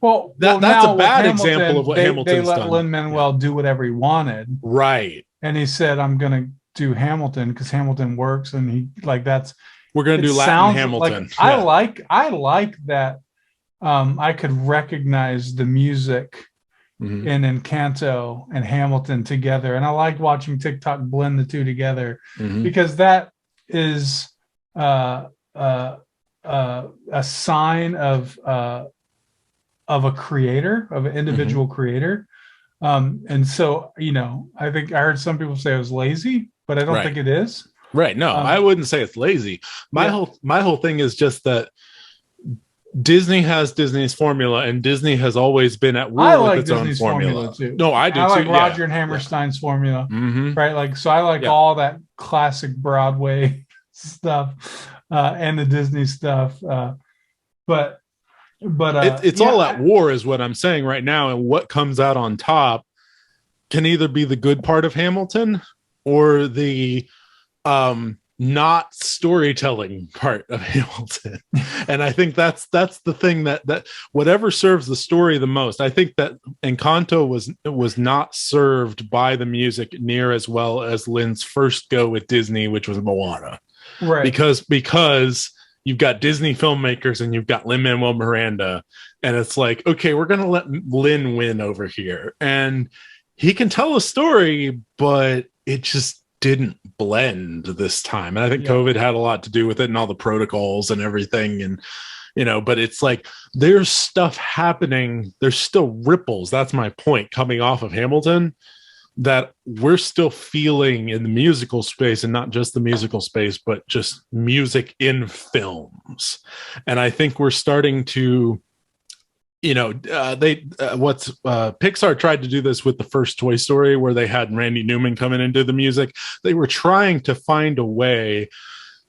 that's a bad example of what Hamilton's done. They let Lin-Manuel do whatever he wanted. Right. And he said, I'm going to do Hamilton because Hamilton works. And we're going to do Latin Hamilton. Like, yeah. I like that. I could recognize the music in Encanto and Hamilton together. And I like watching TikTok blend the two together because that is a sign of a creator, of an individual creator. And so, I think I heard some people say it was lazy, but I don't think it is. Right. No, I wouldn't say it's lazy. My whole thing is just that Disney has Disney's formula, and Disney has always been at war with its Disney's own formula too. No, I do too. I like Roger and Hammerstein's formula, right? Like, so I like all that classic Broadway stuff and the Disney stuff. But it's all at war is what I'm saying right now. And what comes out on top can either be the good part of Hamilton or the not storytelling part of Hamilton. And I think that's the thing that whatever serves the story the most. I think that Encanto was not served by the music near as well as Lynn's first go with Disney, which was Moana. Right. Because you've got Disney filmmakers and you've got Lin-Manuel Miranda, and it's like, okay, we're going to let Lin win over here. And he can tell a story, but it just didn't blend this time. And I think COVID had a lot to do with it and all the protocols and everything. And, but it's like there's stuff happening. There's still ripples. That's my point, coming off of Hamilton, that we're still feeling in the musical space, and not just the musical space, but just music in films. And I think we're starting to, Pixar tried to do this with the first Toy Story, where they had Randy Newman come in and do the music. They were trying to find a way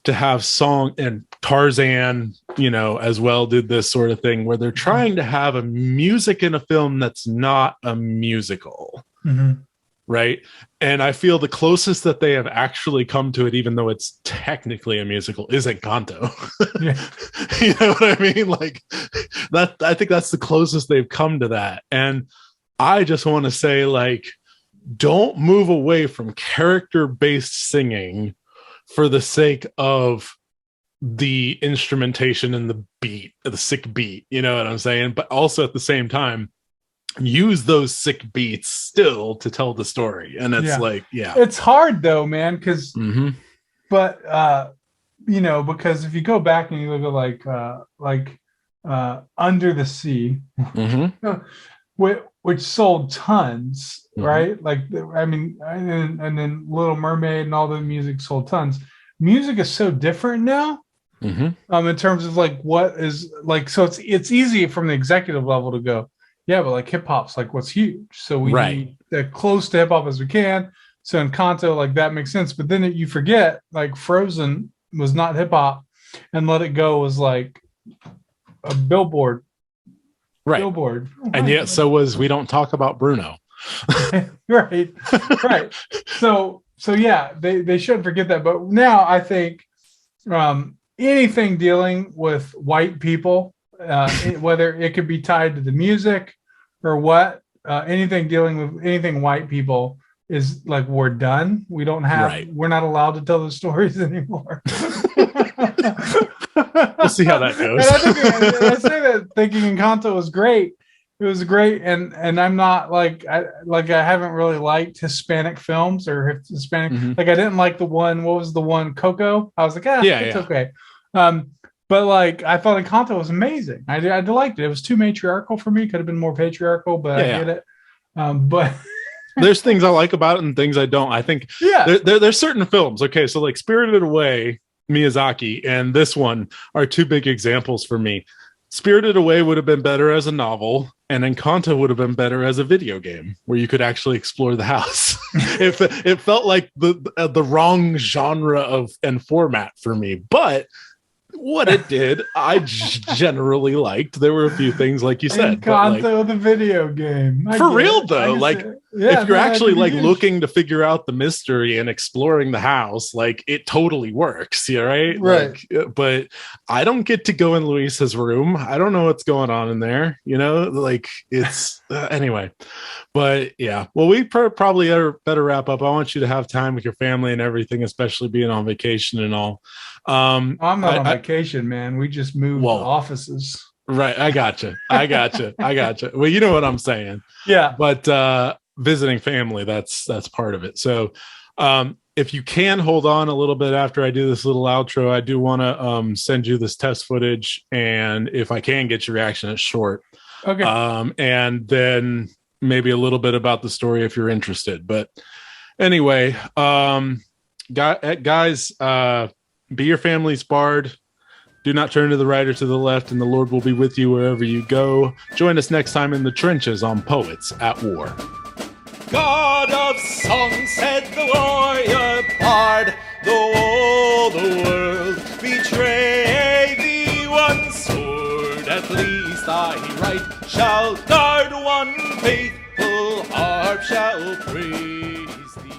to have song, and Tarzan, as well did this sort of thing, where they're trying to have a music in a film that's not a musical. Mm-hmm. Right. And I feel the closest that they have actually come to it, even though it's technically a musical, is Encanto. Yeah. You know what I mean? Like that, I think that's the closest they've come to that. And I just want to say, like, don't move away from character-based singing for the sake of the instrumentation and the beat, the sick beat. You know what I'm saying? But also at the same time, use those sick beats still to tell the story. And it's it's hard though, man, because mm-hmm. because if you go back and you look at Under the Sea, mm-hmm. which sold tons, mm-hmm. right? And then Little Mermaid and all the music sold tons. Music is so different now. Mm-hmm. In terms of like what is like, so it's easy from the executive level to go, yeah, but like hip hop's like what's huge. So we need as close to hip hop as we can. So Encanto, like that makes sense. But then you forget, like Frozen was not hip hop, and Let It Go was like a billboard. Right. Billboard. And yet so was We Don't Talk About Bruno. Right. So yeah, they shouldn't forget that. But now I think anything dealing with white people, whether it could be tied to the music or what, anything dealing with anything white people is like, we're done. We don't have, we're not allowed to tell the stories anymore. We'll see how that goes. And I say that thinking Encanto was great. It was great. And I'm not I haven't really liked Hispanic films or Hispanic. Mm-hmm. Like I didn't like the one, what was the one, Coco? I was like, it's okay. But like, I thought Encanto was amazing. I liked it. It was too matriarchal for me. Could have been more patriarchal, but I get it. But there's things I like about it and things I don't. I think there's certain films. Okay, so like Spirited Away, Miyazaki, and this one are two big examples for me. Spirited Away would have been better as a novel, and Encanto would have been better as a video game where you could actually explore the house. It felt like the wrong genre and format for me, but what it did, I generally liked. There were a few things, like you said. Encanto, the video game. For real, though, like if you're actually like looking to figure out the mystery and exploring the house, like it totally works. Yeah, right. Like, but I don't get to go in Luisa's room. I don't know what's going on in there. Like it's anyway. But yeah, well, we probably better wrap up. I want you to have time with your family and everything, especially being on vacation and all. I'm not on vacation, man. We just moved offices. Right. I gotcha. Well, you know what I'm saying. Yeah. But visiting family, that's part of it. So if you can hold on a little bit after I do this little outro, I do want to send you this test footage. And if I can get your reaction, it's short. Okay. And then maybe a little bit about the story if you're interested. But anyway, guys, be your family's bard. Do not turn to the right or to the left, and the Lord will be with you wherever you go. Join us next time in the trenches on Poets at War. God of song, said the warrior bard, though all the world betray thee, one sword at least thy right shall guard, one faithful harp shall praise thee.